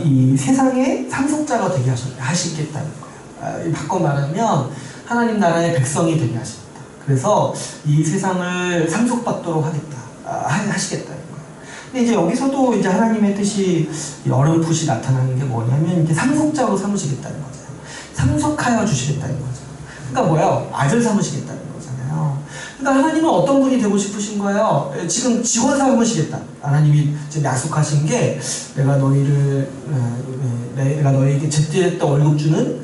이 세상의 상속자가 되게 하시겠다는 거예요. 바꿔 말하면 하나님 나라의 백성이 되게 하십니다. 그래서 이 세상을 상속받도록 하시겠다는 거예요. 근데 이제 여기서도 이제 하나님의 뜻이 어렴풋이 나타나는 게 뭐냐면 이제 상속자로 삼으시겠다는 거죠. 상속하여 주시겠다는 거죠. 그러니까 뭐예요? 아들 삼으시겠다는 거잖아요. 그러니까 하나님은 어떤 분이 되고 싶으신 거예요? 지금 직원 삼으시겠다. 하나님이 지금 약속하신 게 내가 너희에게 제때제때 월급 주는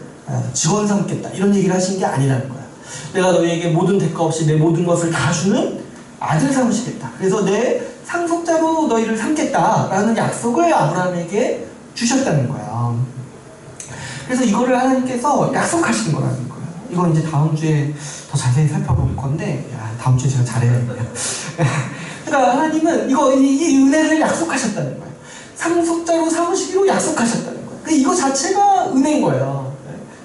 직원 삼겠다. 이런 얘기를 하신 게 아니라는 거예요. 내가 너희에게 모든 대가 없이 내 모든 것을 다 주는 아들 삼으시겠다. 그래서 내 상속자로 너희를 삼겠다라는 약속을 아브라함에게 주셨다는 거예요. 그래서 이거를 하나님께서 약속하신 거라는 거예요. 이건 이제 다음 주에 더 자세히 살펴볼 건데, 다음 주에 제가 잘해야겠네요. 그러니까 하나님은 이 은혜를 약속하셨다는 거예요. 상속자로 삼으시기로 약속하셨다는 거예요. 이거 자체가 은혜인 거예요.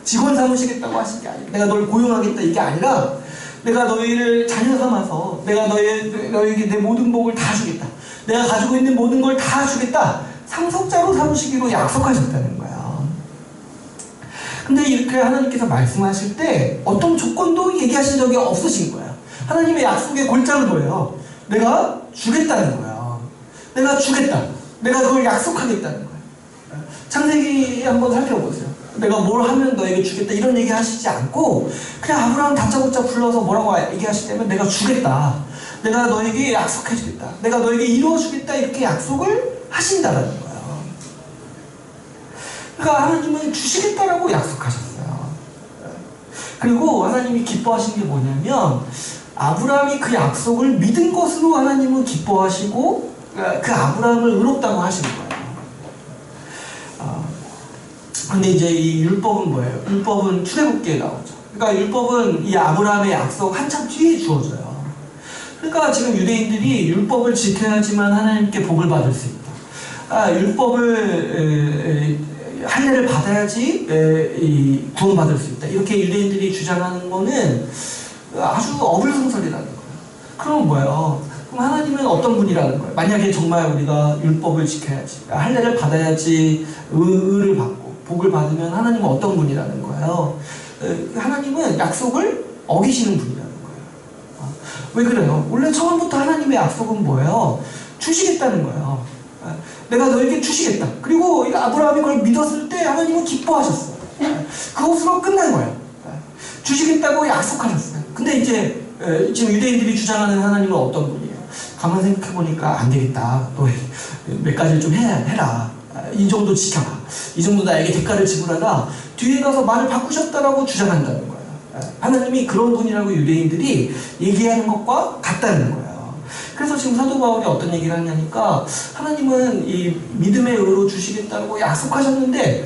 직원 삼으시겠다고 하신 게 아니에요. 내가 널 고용하겠다 이게 아니라, 내가 너희를 자녀 삼아서 내가 너희에게 내 모든 복을 다 주겠다. 내가 가지고 있는 모든 걸 다 주겠다. 상속자로 삼으시기로 약속하셨다는 거예요. 근데 이렇게 하나님께서 말씀하실 때 어떤 조건도 얘기하신 적이 없으신 거예요. 하나님의 약속의 골자는 뭐예요? 내가 주겠다는 거예요. 내가 주겠다. 내가 그걸 약속하겠다는 거예요. 창세기 한번 살펴보세요. 내가 뭘 하면 너에게 주겠다 이런 얘기 하시지 않고 그냥 아브라함 다짜고짜 불러서 뭐라고 얘기하시냐면 내가 주겠다. 내가 너에게 약속해 주겠다. 내가 너에게 이루어 주겠다 이렇게 약속을 하신다라는 거예요. 그러니까 하나님은 주시겠다라고 약속하셨어요. 그리고 하나님이 기뻐하신 게 뭐냐면 아브라함이 그 약속을 믿은 것으로 하나님은 기뻐하시고 그 아브라함을 의롭다고 하시는 거예요. 근데 이제 이 율법은 뭐예요? 율법은 출애굽기에 나오죠. 그러니까 율법은 이 아브라함의 약속 한참 뒤에 주어져요. 그러니까 지금 유대인들이 율법을 지켜야지만 하나님께 복을 받을 수 있다. 율법을 할례를 받아야지 구원받을 수 있다. 이렇게 유대인들이 주장하는 거는 아주 어불성설이라는 거예요. 그럼 뭐예요? 그럼 하나님은 어떤 분이라는 거예요? 만약에 정말 우리가 율법을 지켜야지, 할례를 받아야지 의를 받고 복을 받으면 하나님은 어떤 분이라는 거예요? 하나님은 약속을 어기시는 분이라는 거예요. 왜 그래요? 원래 처음부터 하나님의 약속은 뭐예요? 주시겠다는 거예요. 내가 너에게 주시겠다. 그리고 아브라함이 그걸 믿었을 때 하나님은 기뻐하셨어요. 그것으로 끝난 거예요. 주시겠다고 약속하셨어요. 근데 이제 지금 유대인들이 주장하는 하나님은 어떤 분이에요? 가만 생각해보니까 안 되겠다. 너 몇 가지를 좀 해라. 이 정도 지켜라. 이 정도 나에게 대가를 지불하라. 뒤에 가서 말을 바꾸셨다라고 주장한다는 거예요. 하나님이 그런 분이라고 유대인들이 얘기하는 것과 같다는 거예요. 그래서 지금 사도 바울이 어떤 얘기를 하냐니까 하나님은 이 믿음의 의로 주시겠다고 약속하셨는데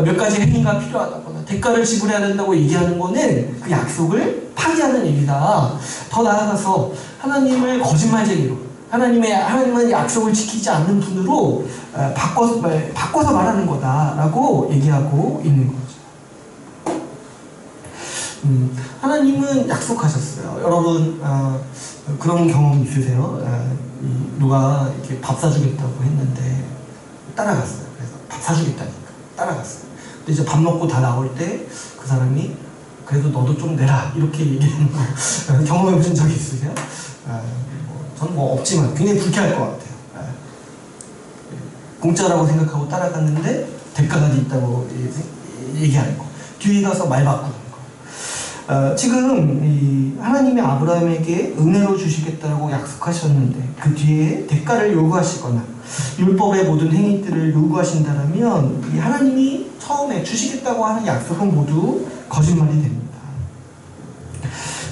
몇 가지 행위가 필요하다거나 대가를 지불해야 된다고 얘기하는 거는 그 약속을 파기하는 일이다. 더 나아가서 하나님을 거짓말쟁이로 하나님은 약속을 지키지 않는 분으로 바꿔서 말하는 거다라고 얘기하고 있는 거죠. 하나님은 약속하셨어요. 여러분 그런 경험 있으세요? 누가 이렇게 밥 사주겠다고 했는데 따라갔어요. 그래서 밥 사주겠다니까 따라갔어요. 근데 이제 밥 먹고 다 나올 때 그 사람이 그래도 너도 좀 내라 이렇게 얘기하는 거 경험해 보신 적 있으세요? 저는 뭐 없지만 굉장히 불쾌할 것 같아요. 공짜라고 생각하고 따라갔는데 대가가 있다고 얘기하는 거. 뒤에 가서 말 바꾸는 거. 지금 하나님이 아브라함에게 은혜로 주시겠다고 약속하셨는데 그 뒤에 대가를 요구하시거나 율법의 모든 행위들을 요구하신다면 이 하나님이 처음에 주시겠다고 하는 약속은 모두 거짓말이 됩니다.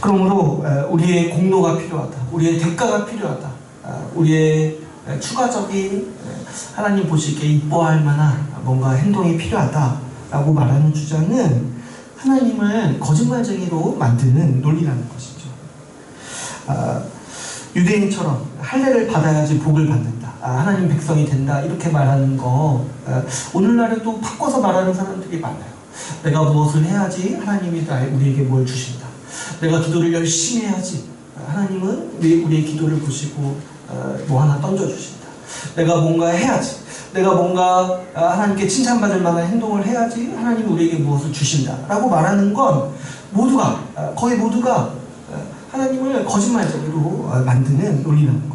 그러므로 우리의 공로가 필요하다. 우리의 대가가 필요하다. 우리의 추가적인 하나님 보시기에 이뻐할 만한 뭔가 행동이 필요하다라고 말하는 주장은 하나님을 거짓말쟁이로 만드는 논리라는 것이죠. 유대인처럼 할례를 받아야지 복을 받는다. 하나님 백성이 된다. 이렇게 말하는 거 오늘날에도 바꿔서 말하는 사람들이 많아요. 내가 무엇을 해야지 하나님이 우리에게 뭘 주신다. 내가 기도를 열심히 해야지 하나님은 우리의 기도를 보시고 뭐 하나 던져주신다. 내가 뭔가 해야지. 내가 뭔가 하나님께 칭찬받을 만한 행동을 해야지 하나님이 우리에게 무엇을 주신다 라고 말하는 건 거의 모두가 하나님을 거짓말쟁이로 만드는 논리라는 거죠.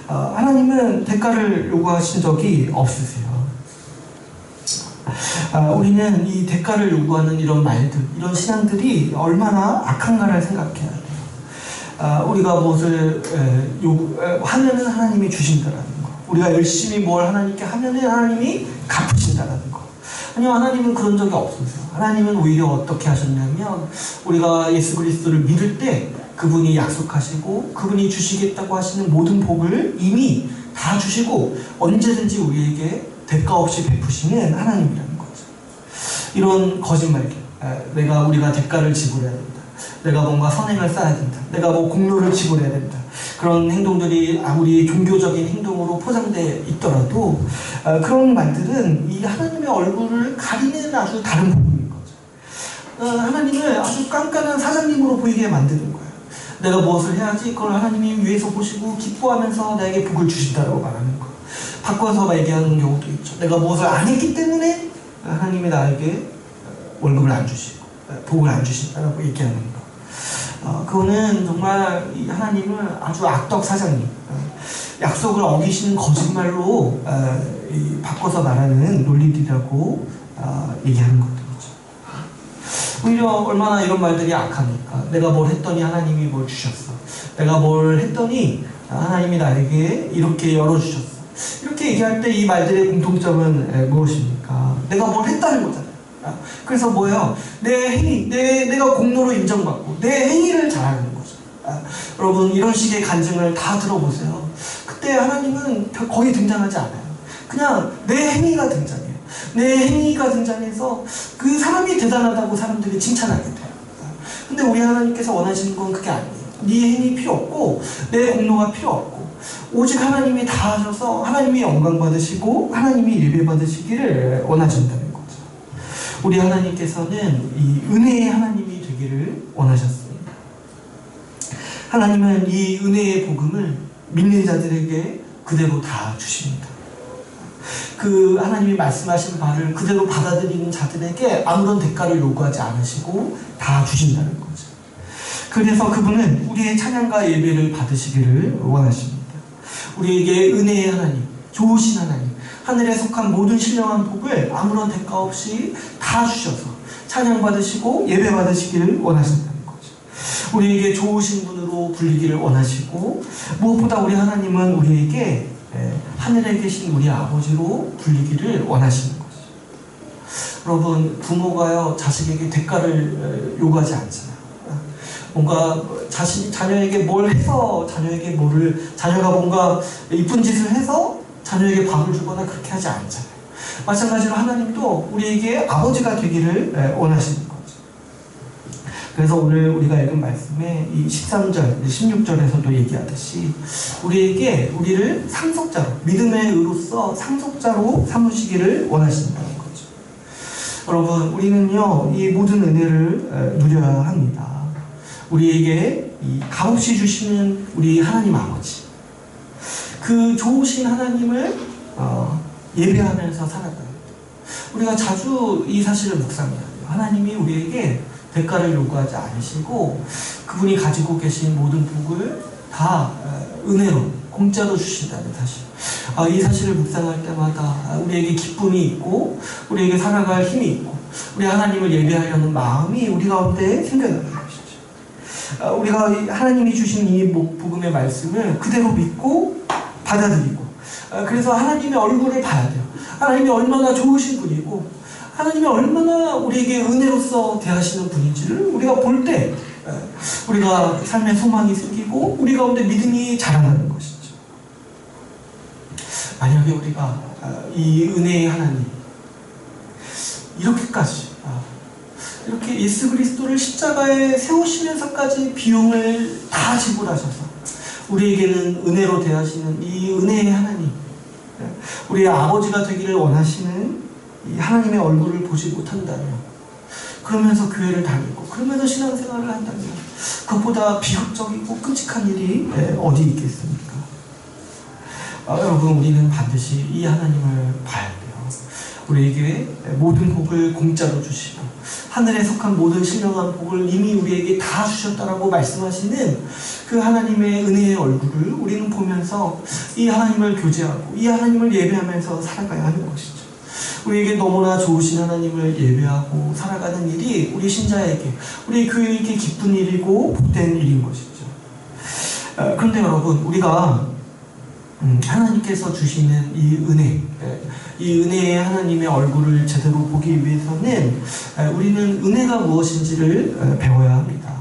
하나님은 대가를 요구하신 적이 없으세요. 우리는 이 대가를 요구하는 이런 말들, 이런 신앙들이 얼마나 악한가를 생각해야 돼요. 우리가 무엇을 하면은 하나님이 주신다라는 거. 우리가 열심히 뭘 하나님께 하면은 하나님이 갚으신다라는 거. 아니요, 하나님은 그런 적이 없으세요. 하나님은 오히려 어떻게 하셨냐면 우리가 예수 그리스도를 믿을 때 그분이 약속하시고 그분이 주시겠다고 하시는 모든 복을 이미 다 주시고 언제든지 우리에게 대가 없이 베푸시는 하나님이라는 거죠. 이런 거짓말들, 우리가 대가를 지불해야 된다. 내가 뭔가 선행을 쌓아야 된다. 내가 뭐 공로를 지불해야 된다. 그런 행동들이 아무리 종교적인 행동으로 포장되어 있더라도 그런 말들은 이 하나님의 얼굴을 가리는 아주 다른 부분인 거죠. 하나님을 아주 깐깐한 사장님으로 보이게 만드는 거예요. 내가 무엇을 해야지 그걸 하나님이 위에서 보시고 기뻐하면서 나에게 복을 주신다고 말하는 거. 바꿔서 얘기하는 경우도 있죠. 내가 무엇을 안 했기 때문에 하나님이 나에게 월급을 안 주시고 복을 안 주신다고 얘기하는 거. 그거는 정말 이 하나님을 아주 악덕 사장님, 약속을 어기시는 거짓말로 바꿔서 말하는 논리들이라고 얘기하는 것들이죠. 오히려 얼마나 이런 말들이 악합니까? 내가 뭘 했더니 하나님이 뭘 주셨어. 내가 뭘 했더니 하나님이 나에게 이렇게 열어주셨어. 이렇게 얘기할 때 이 말들의 공통점은 무엇입니까? 내가 뭘 했다는 거잖아요. 그래서 뭐예요? 내 행위, 내가 공로로 인정받고 내 행위를 자랑하는 거죠. 여러분 이런 식의 간증을 다 들어보세요. 그때 하나님은 거의 등장하지 않아요. 그냥 내 행위가 등장해요. 내 행위가 등장해서 그 사람이 대단하다고 사람들이 칭찬하게 돼요. 근데 우리 하나님께서 원하시는 건 그게 아니에요. 네 행위 필요 없고 내 공로가 필요 없고 오직 하나님이 다 하셔서 하나님이 영광 받으시고 하나님이 예배 받으시기를 원하신다는 거죠. 우리 하나님께서는 이 은혜의 하나님이 되기를 원하셨습니다. 하나님은 이 은혜의 복음을 믿는 자들에게 그대로 다 주십니다. 그 하나님이 말씀하신 바를 그대로 받아들이는 자들에게 아무런 대가를 요구하지 않으시고 다 주신다는 거죠. 그래서 그분은 우리의 찬양과 예배를 받으시기를 원하십니다. 우리에게 은혜의 하나님, 좋으신 하나님, 하늘에 속한 모든 신령한 복을 아무런 대가 없이 다 주셔서 찬양 받으시고 예배 받으시기를 원하신다는 거죠. 우리에게 좋으신 분으로 불리기를 원하시고 무엇보다 우리 하나님은 우리에게 하늘에 계신 우리 아버지로 불리기를 원하시는 거죠. 여러분 부모가요 자식에게 대가를 요구하지 않잖아요. 뭔가 자녀에게 뭘 해서 자녀가 뭔가 이쁜 짓을 해서 자녀에게 밥을 주거나 그렇게 하지 않잖아요. 마찬가지로 하나님도 우리에게 아버지가 되기를 원하시는 거죠. 그래서 오늘 우리가 읽은 말씀에 이 13절, 16절에서도 얘기하듯이 우리를 상속자로, 믿음의 의로서 상속자로 삼으시기를 원하신다는 거죠. 여러분 우리는요 이 모든 은혜를 누려야 합니다. 우리에게 이 값없이 주시는 우리 하나님 아버지, 그 좋으신 하나님을 예배하면서 살아가요. 우리가 자주 이 사실을 묵상해야 돼요. 하나님이 우리에게 대가를 요구하지 않으시고 그분이 가지고 계신 모든 복을 다 은혜로 공짜로 주신다는 사실. 이 사실을 묵상할 때마다 우리에게 기쁨이 있고 우리에게 살아갈 힘이 있고 우리 하나님을 예배하려는 마음이 우리 가운데 생겨나는 것이죠. 우리가 하나님이 주신 이 복음의 말씀을 그대로 믿고 받아들이고 그래서 하나님의 얼굴을 봐야 돼요. 하나님이 얼마나 좋으신 분이고 하나님이 얼마나 우리에게 은혜로서 대하시는 분인지를 우리가 볼 때 우리가 삶의 소망이 생기고 우리 가운데 믿음이 자라나는 것이죠. 만약에 우리가 이 은혜의 하나님 이렇게 예수 그리스도를 십자가에 세우시면서까지 비용을 다 지불하셔서 우리에게는 은혜로 대하시는 이 은혜의 하나님, 우리의 아버지가 되기를 원하시는 이 하나님의 얼굴을 보지 못한다면, 그러면서 교회를 다니고 그러면서 신앙생활을 한다면 그것보다 비극적이고 끔찍한 일이 어디 있겠습니까? 여러분 우리는 반드시 이 하나님을 봐야 돼요. 우리에게 모든 복을 공짜로 주시고 하늘에 속한 모든 신령한 복을 이미 우리에게 다 주셨다라고 말씀하시는 그 하나님의 은혜의 얼굴을 우리는 보면서 이 하나님을 교제하고 이 하나님을 예배하면서 살아가야 하는 것이죠. 우리에게 너무나 좋으신 하나님을 예배하고 살아가는 일이 우리 신자에게, 우리 교회에게 기쁜 일이고 복된 일인 것이죠. 그런데 여러분 우리가 하나님께서 주시는 이 은혜, 이 은혜의 하나님의 얼굴을 제대로 보기 위해서는 우리는 은혜가 무엇인지를 배워야 합니다.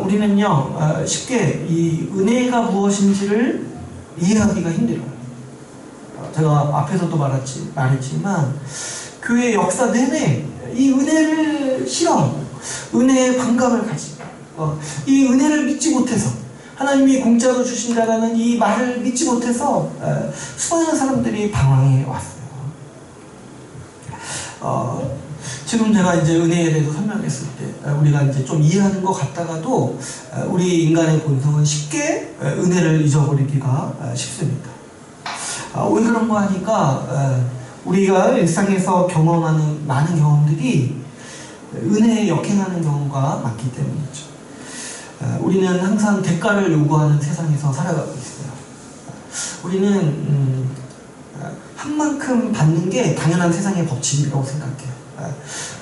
우리는요 쉽게 이 은혜가 무엇인지를 이해하기가 힘들어요. 제가 앞에서도 말했지만 교회 역사 내내 이 은혜를 싫어하고 은혜의 반감을 가지고 이 은혜를 믿지 못해서 하나님이 공짜로 주신다라는 이 말을 믿지 못해서 수많은 사람들이 방황해 왔어요. 지금 제가 이제 은혜에 대해서 설명했을 때 우리가 이제 좀 이해하는 것 같다가도 우리 인간의 본성은 쉽게 은혜를 잊어버리기가 쉽습니다. 왜 그런 거 하니까 우리가 일상에서 경험하는 많은 경험들이 은혜에 역행하는 경우가 많기 때문이죠. 우리는 항상 대가를 요구하는 세상에서 살아가고 있어요. 우리는 한 만큼 받는 게 당연한 세상의 법칙이라고 생각해요.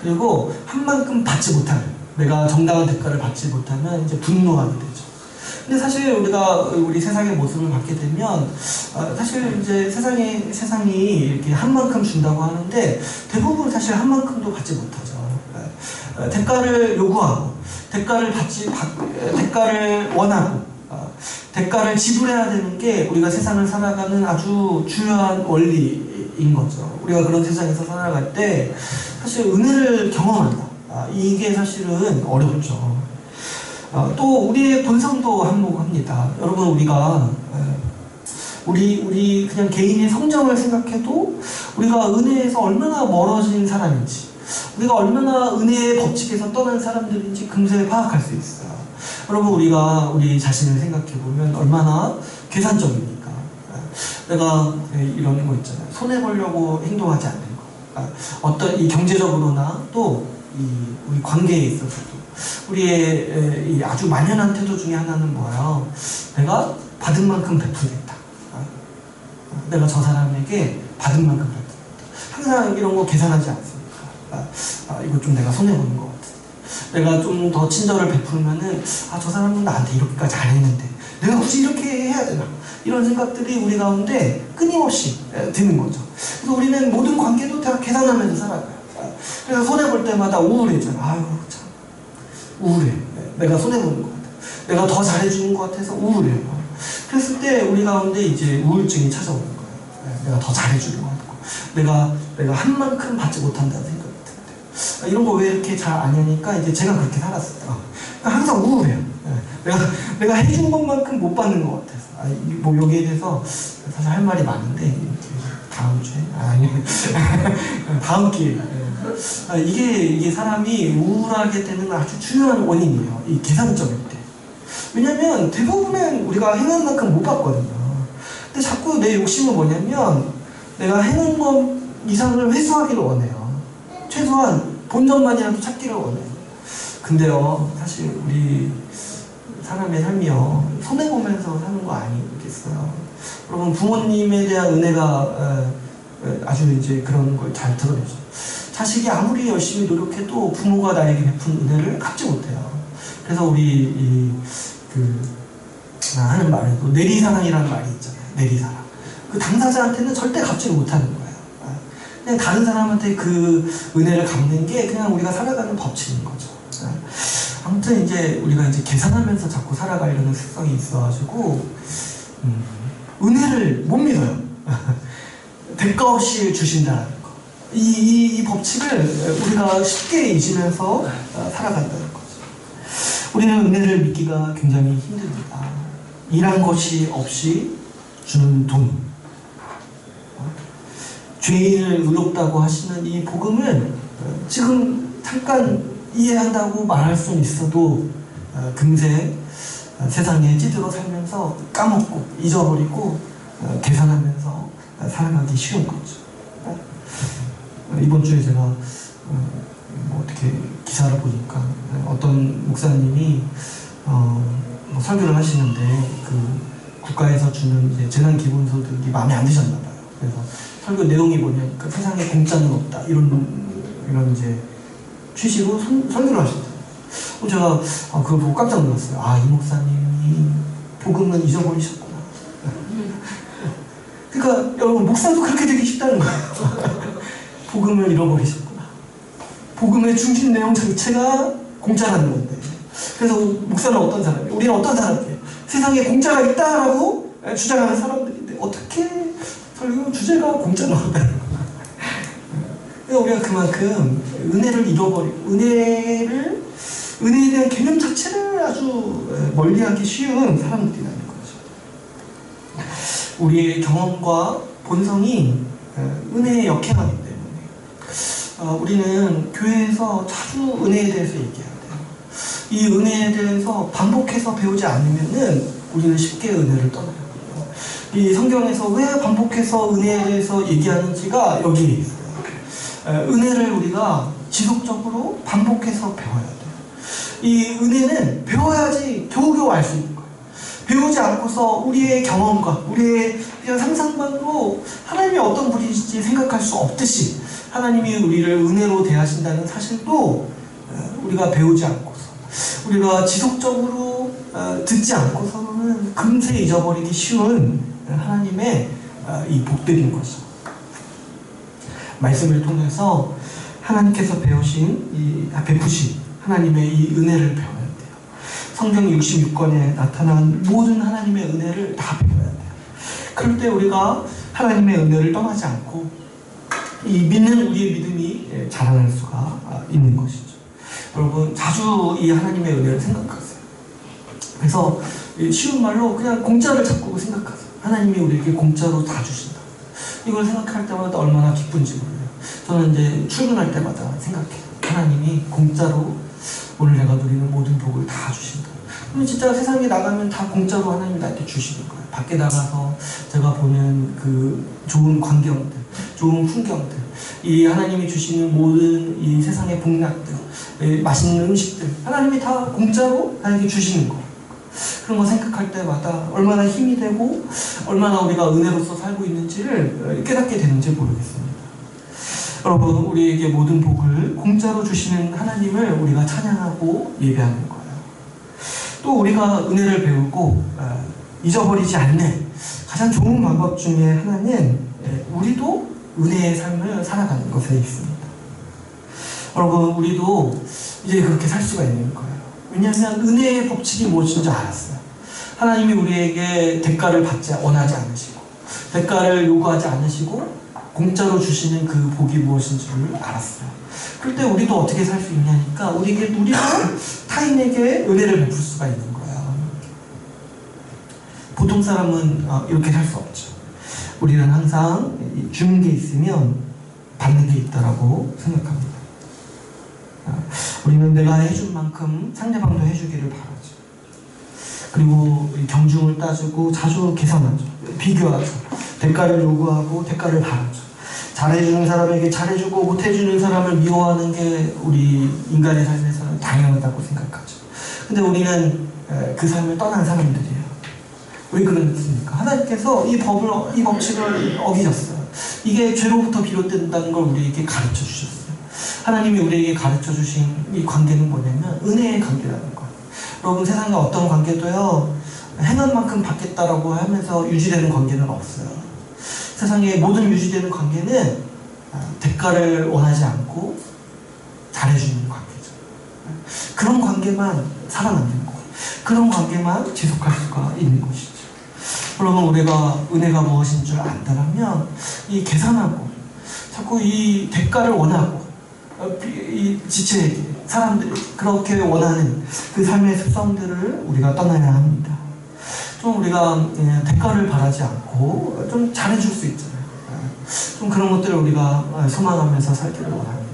그리고 한 만큼 받지 못하면, 내가 정당한 대가를 받지 못하면 이제 분노하게 되죠. 근데 사실 우리 세상의 모습을 받게 되면 사실 이제 세상이 이렇게 한 만큼 준다고 하는데 대부분 사실 한 만큼도 받지 못하죠. 대가를 요구하고 대가를 원하고 대가를 지불해야 되는 게 우리가 세상을 살아가는 아주 중요한 원리인 거죠. 우리가 그런 세상에서 살아갈 때 사실 은혜를 경험한다. 이게 사실은 어렵죠. 또 우리의 본성도 한몫합니다. 여러분, 우리 그냥 개인의 성정을 생각해도 우리가 은혜에서 얼마나 멀어진 사람인지, 우리가 얼마나 은혜의 법칙에서 떠난 사람들인지 금세 파악할 수 있어요. 여러분, 우리가 우리 자신을 생각해보면 얼마나 계산적입니까? 내가 이런 거 있잖아요. 손해보려고 행동하지 않는 거. 어떤 이 경제적으로나 또 우리 관계에 있어서도 우리의 이 아주 만연한 태도 중에 하나는 뭐예요? 내가 받은 만큼 베풀겠다. 내가 저 사람에게 받은 만큼 베풀겠다. 항상 이런 거 계산하지 않습니까? 이거 좀 내가 손해보는 것 같아. 내가 좀 더 친절을 베풀면은 저 사람은 나한테 이렇게까지 안 했는데 내가 굳이 이렇게 해야 되나, 이런 생각들이 우리 가운데 끊임없이 드는 거죠. 그래서 우리는 모든 관계도 다 계산하면서 살아가요. 그래서 손해볼 때마다 우울해져요. 아유 참 우울해. 내가 손해보는 것 같아. 내가 더 잘해주는 것 같아서 우울해요. 그랬을 때 우리 가운데 이제 우울증이 찾아오는 거예요. 내가 더 잘해주는 것 같고 내가 한 만큼 받지 못한다는 생각이 드는데 이런 거 왜 이렇게 잘 안 하니까 이제 제가 그렇게 살았어요. 항상 우울해요. 내가 해준 것만큼 못 받는 것 같아서. 뭐 여기에 대해서 사실 할 말이 많은데 다음 주에 다음 기회에 이게 사람이 우울하게 되는 아주 중요한 원인이에요. 이 계산적일 때. 왜냐면 대부분은 우리가 행한 만큼 못 받거든요. 근데 자꾸 내 욕심은 뭐냐면 내가 해놓은 것 이상을 회수하기를 원해요. 최소한 본전만이라도 찾기를 원해요. 근데요, 사실 우리 사람의 삶이요, 손해보면서 사는 거 아니겠어요? 여러분, 부모님에 대한 은혜가 아주 이제 그런 걸 잘 드러내죠. 자식이 아무리 열심히 노력해도 부모가 나에게 베푼 은혜를 갚지 못해요. 그래서 우리 하는 말에도 내리사랑이라는 말이 있잖아요. 내리사랑. 그 당사자한테는 절대 갚지 못하는 거예요. 그냥 다른 사람한테 그 은혜를 갚는 게 그냥 우리가 살아가는 법칙인 거죠. 아무튼 이제 우리가 이제 계산하면서 자꾸 살아가려는 습성이 있어가지고 은혜를 못 믿어요. 대가 없이 주신다는 거. 이 법칙을 우리가 쉽게 잊으면서 살아간다는 거죠. 우리는 은혜를 믿기가 굉장히 힘듭니다. 일한 것이 없이 주는 돈. 죄인을 의롭다고 하시는 이 복음을 지금 잠깐 이해한다고 말할 수는 있어도 금세 세상에 찌들어 살면서 까먹고 잊어버리고 계산하면서 살아가기 쉬운 거죠. 이번 주에 제가 어떻게 기사를 보니까 어떤 목사님이 설교를 하시는데 그 국가에서 주는 이제 재난기본소득이 마음에 안 드셨나 봐요. 그래서 설교 내용이 뭐냐니까 세상에 공짜는 없다, 이런 이제 취지로 설교를 하셨어요. 제가 그걸 보고 깜짝 놀랐어요. 이 목사님이 복음은 잊어버리셨구나. 그러니까 여러분, 목사도 그렇게 되기 쉽다는 거예요. 복음을 잃어버리셨구나. 복음의 중심 내용 자체가 공짜라는 건데. 그래서 목사는 어떤 사람이에요? 우리는 어떤 사람이에요? 세상에 공짜가 있다라고 주장하는 사람들인데 어떻게 설교 주제가 공짜는 없다는 거예요. 우리가 그만큼 은혜를 잃어버리고 은혜에 대한 개념 자체를 아주 멀리하기 쉬운 사람들이라는 거죠. 우리의 경험과 본성이 은혜에 역행하기 때문에 우리는 교회에서 자주 은혜에 대해서 얘기해야 돼요. 이 은혜에 대해서 반복해서 배우지 않으면은 우리는 쉽게 은혜를 떠나요. 이 성경에서 왜 반복해서 은혜에 대해서 얘기하는지가 여기에 있어요. 은혜를 우리가 지속적으로 반복해서 배워야 돼요. 이 은혜는 배워야지 겨우겨우 알 수 있는 거예요. 배우지 않고서 우리의 경험과 우리의 그냥 상상만으로 하나님이 어떤 분이신지 생각할 수 없듯이 하나님이 우리를 은혜로 대하신다는 사실도 우리가 배우지 않고서 우리가 지속적으로 듣지 않고서는 금세 잊어버리기 쉬운 하나님의 이 복들인 것이죠. 말씀을 통해서 하나님께서 베푸신 하나님의 이 은혜를 배워야 돼요. 성경 66권에 나타난 모든 하나님의 은혜를 다 배워야 돼요. 그럴 때 우리가 하나님의 은혜를 떠나지 않고 이 믿는 우리의 믿음이 자라날 수가 있는 것이죠. 여러분 자주 이 하나님의 은혜를 생각하세요. 그래서 쉬운 말로 그냥 공짜를 자꾸 생각하세요. 하나님이 우리에게 공짜로 다 주신다. 이걸 생각할 때마다 얼마나 기쁜지 몰라요. 저는 이제 출근할 때마다 생각해요. 하나님이 공짜로 오늘 내가 누리는 모든 복을 다 주신다. 그럼 진짜 세상에 나가면 다 공짜로 하나님이 나한테 주시는 거예요. 밖에 나가서 제가 보는 그 좋은 광경들, 좋은 풍경들, 이 하나님이 주시는 모든 이 세상의 복락들, 맛있는 음식들, 하나님이 다 공짜로 나에게 주시는 거예요. 그런 거 생각할 때마다 얼마나 힘이 되고 얼마나 우리가 은혜로서 살고 있는지를 깨닫게 되는지 모르겠습니다. 여러분 우리에게 모든 복을 공짜로 주시는 하나님을 우리가 찬양하고 예배하는 거예요. 또 우리가 은혜를 배우고 잊어버리지 않는 가장 좋은 방법 중에 하나는 우리도 은혜의 삶을 살아가는 것에 있습니다. 여러분 우리도 이제 그렇게 살 수가 있는 거예요. 왜냐하면 은혜의 법칙이 무엇인지 알았어요. 하나님이 우리에게 대가를 원하지 않으시고 대가를 요구하지 않으시고 공짜로 주시는 그 복이 무엇인지를 알았어요. 그럴 때 우리도 어떻게 살 수 있냐니까 우리도 타인에게 은혜를 베풀 수가 있는 거예요. 보통 사람은 이렇게 살 수 없죠. 우리는 항상 주는 게 있으면 받는 게 있다라고 생각합니다. 우리는 내가 해준 만큼 상대방도 해주기를 바라죠. 그리고 경중을 따지고 자주 계산하죠. 비교하죠. 대가를 요구하고 대가를 바라죠. 잘해주는 사람에게 잘해주고 못해주는 사람을 미워하는 게 우리 인간의 삶에서는 당연하다고 생각하죠. 근데 우리는 그 삶을 떠난 사람들이에요. 왜 그렇습니까? 하나님께서 이 법칙을 어기셨어요. 이게 죄로부터 비롯된다는 걸 우리에게 가르쳐 주셨어요. 하나님이 우리에게 가르쳐 주신 이 관계는 뭐냐면 은혜의 관계라는 거예요. 여러분 세상에 어떤 관계도요 행한 만큼 받겠다라고 하면서 유지되는 관계는 없어요. 세상에 모든 유지되는 관계는 대가를 원하지 않고 잘해주는 관계죠. 그런 관계만 살아남는 거예요. 그런 관계만 지속할 수가 있는 것이죠. 여러분 우리가 은혜가 무엇인 줄 안다면 이 계산하고 자꾸 이 대가를 원하고 이 지체에게 사람들이 그렇게 원하는 그 삶의 습성들을 우리가 떠나야 합니다. 좀 우리가 대가를 바라지 않고 좀 잘해줄 수 있잖아요. 좀 그런 것들을 우리가 소망하면서 살기를 원합니다.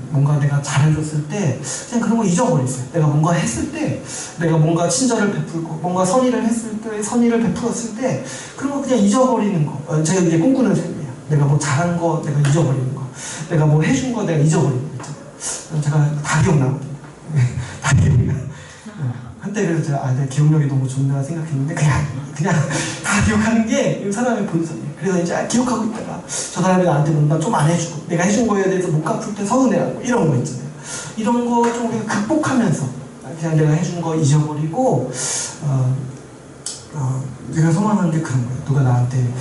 뭔가 내가 잘해줬을 때 그냥 그런 거 잊어버리세요. 내가 뭔가 했을 때 내가 뭔가 친절을 베풀고 뭔가 선의를 했을 때 선의를 베풀었을 때 그런 거 그냥 잊어버리는 거. 제가 이제 꿈꾸는 삶이에요. 내가 뭐 잘한 거 내가 잊어버리는 거. 내가 뭐 해준 거 내가 잊어버리는 거 있잖아요. 제가 다 기억나거든요. 다 기억나. 한때 그래서 제가 내 기억력이 너무 좋나 생각했는데 그냥 다 기억하는 게 사람의 본성이에요. 그래서 이제 기억하고 있다가 저 사람이 나한테 뭔가 좀 안 해주고 내가 해준 거에 대해서 못 갚을 때 서운해하고 이런 거 있잖아요. 이런 거 좀 우리가 극복하면서 그냥 내가 해준 거 잊어버리고 내가 소망하는 게 그런 거예요. 누가 나한테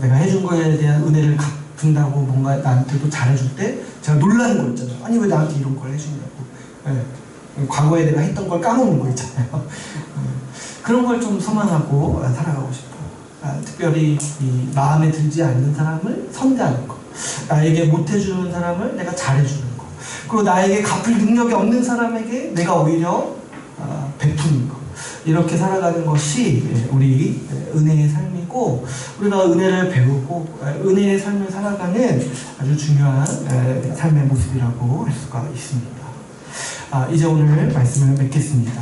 내가 해준 거에 대한 은혜를 갚는다고 뭔가 나한테도 잘해줄 때 제가 놀라는 거 있잖아요. 아니 왜 나한테 이런 걸 해주냐고. 과거에 내가 했던 걸 까먹는 거 있잖아요. 그런 걸 좀 소망하고 살아가고 싶어요. 특별히 이 마음에 들지 않는 사람을 선대하는 거. 나에게 못해주는 사람을 내가 잘해주는 거. 그리고 나에게 갚을 능력이 없는 사람에게 내가 오히려 베푸는 거. 이렇게 살아가는 것이 우리 은혜의 삶이고, 우리가 은혜를 배우고 은혜의 삶을 살아가는 아주 중요한 삶의 모습이라고 할 수가 있습니다. 이제 오늘 말씀을 맺겠습니다.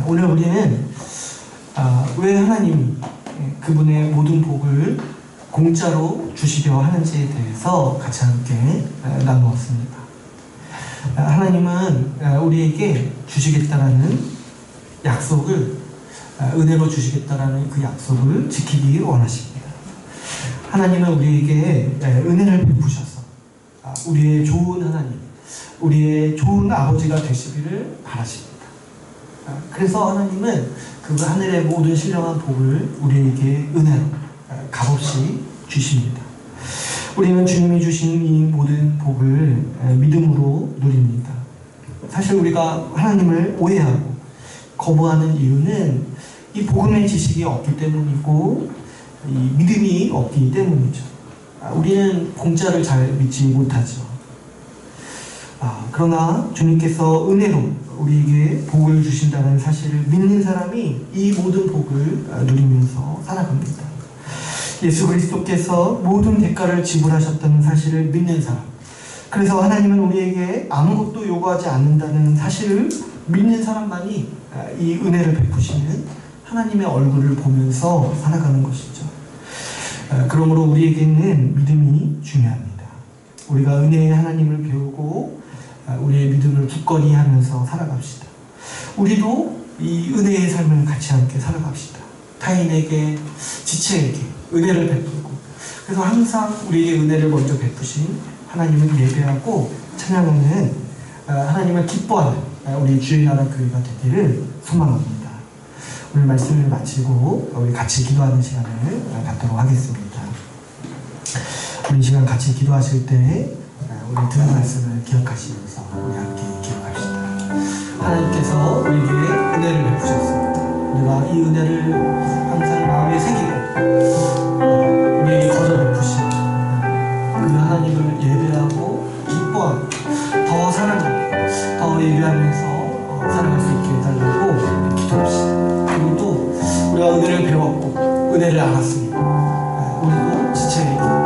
오늘 우리는 왜 하나님이 그분의 모든 복을 공짜로 주시려 하는지에 대해서 같이 함께 나누었습니다. 하나님은 우리에게 주시겠다라는 약속을, 은혜로 주시겠다라는 그 약속을 지키기 원하십니다. 하나님은 우리에게 은혜를 베푸셔서 우리의 좋은 하나님, 우리의 좋은 아버지가 되시기를 바라십니다. 그래서 하나님은 그 하늘의 모든 신령한 복을 우리에게 은혜로 값없이 주십니다. 우리는 주님이 주신 이 모든 복을 믿음으로 누립니다. 사실 우리가 하나님을 오해하고 거부하는 이유는 이 복음의 지식이 없기 때문이고 이 믿음이 없기 때문이죠. 우리는 공짜를 잘 믿지 못하죠. 그러나 주님께서 은혜로 우리에게 복을 주신다는 사실을 믿는 사람이 이 모든 복을 누리면서 살아갑니다. 예수 그리스도께서 모든 대가를 지불하셨다는 사실을 믿는 사람, 그래서 하나님은 우리에게 아무것도 요구하지 않는다는 사실을 믿는 사람만이 이 은혜를 베푸시는 하나님의 얼굴을 보면서 살아가는 것이죠. 그러므로 우리에게는 믿음이 중요합니다. 우리가 은혜의 하나님을 배우고 우리의 믿음을 굳건히 하면서 살아갑시다. 우리도 이 은혜의 삶을 같이 함께 살아갑시다. 타인에게, 지체에게 은혜를 베풀고, 그래서 항상 우리에게 은혜를 먼저 베푸신 하나님을 예배하고 찬양하는, 하나님을 기뻐하는 우리 주의 나라 교회가 되기를 소망합니다. 오늘 말씀을 마치고 우리 같이 기도하는 시간을 갖도록 하겠습니다. 우리 이 시간 같이 기도하실 때 우리 들은 말씀을 기억하시면서 우리 함께 기억합시다. 하나님께서 우리에게 은혜를 베푸셨습니다. 우리가 이 은혜를 항상 마음에 새기고 우리에게 거저 베푸신 그 하나님을 예배하고 기뻐하고 더 사랑하고 더 예배하면서 살아갈 수 있게 해달라고 기도합시다. 그리고 또 우리가 은혜를 배웠고 은혜를 알았으니 우리도 지체에게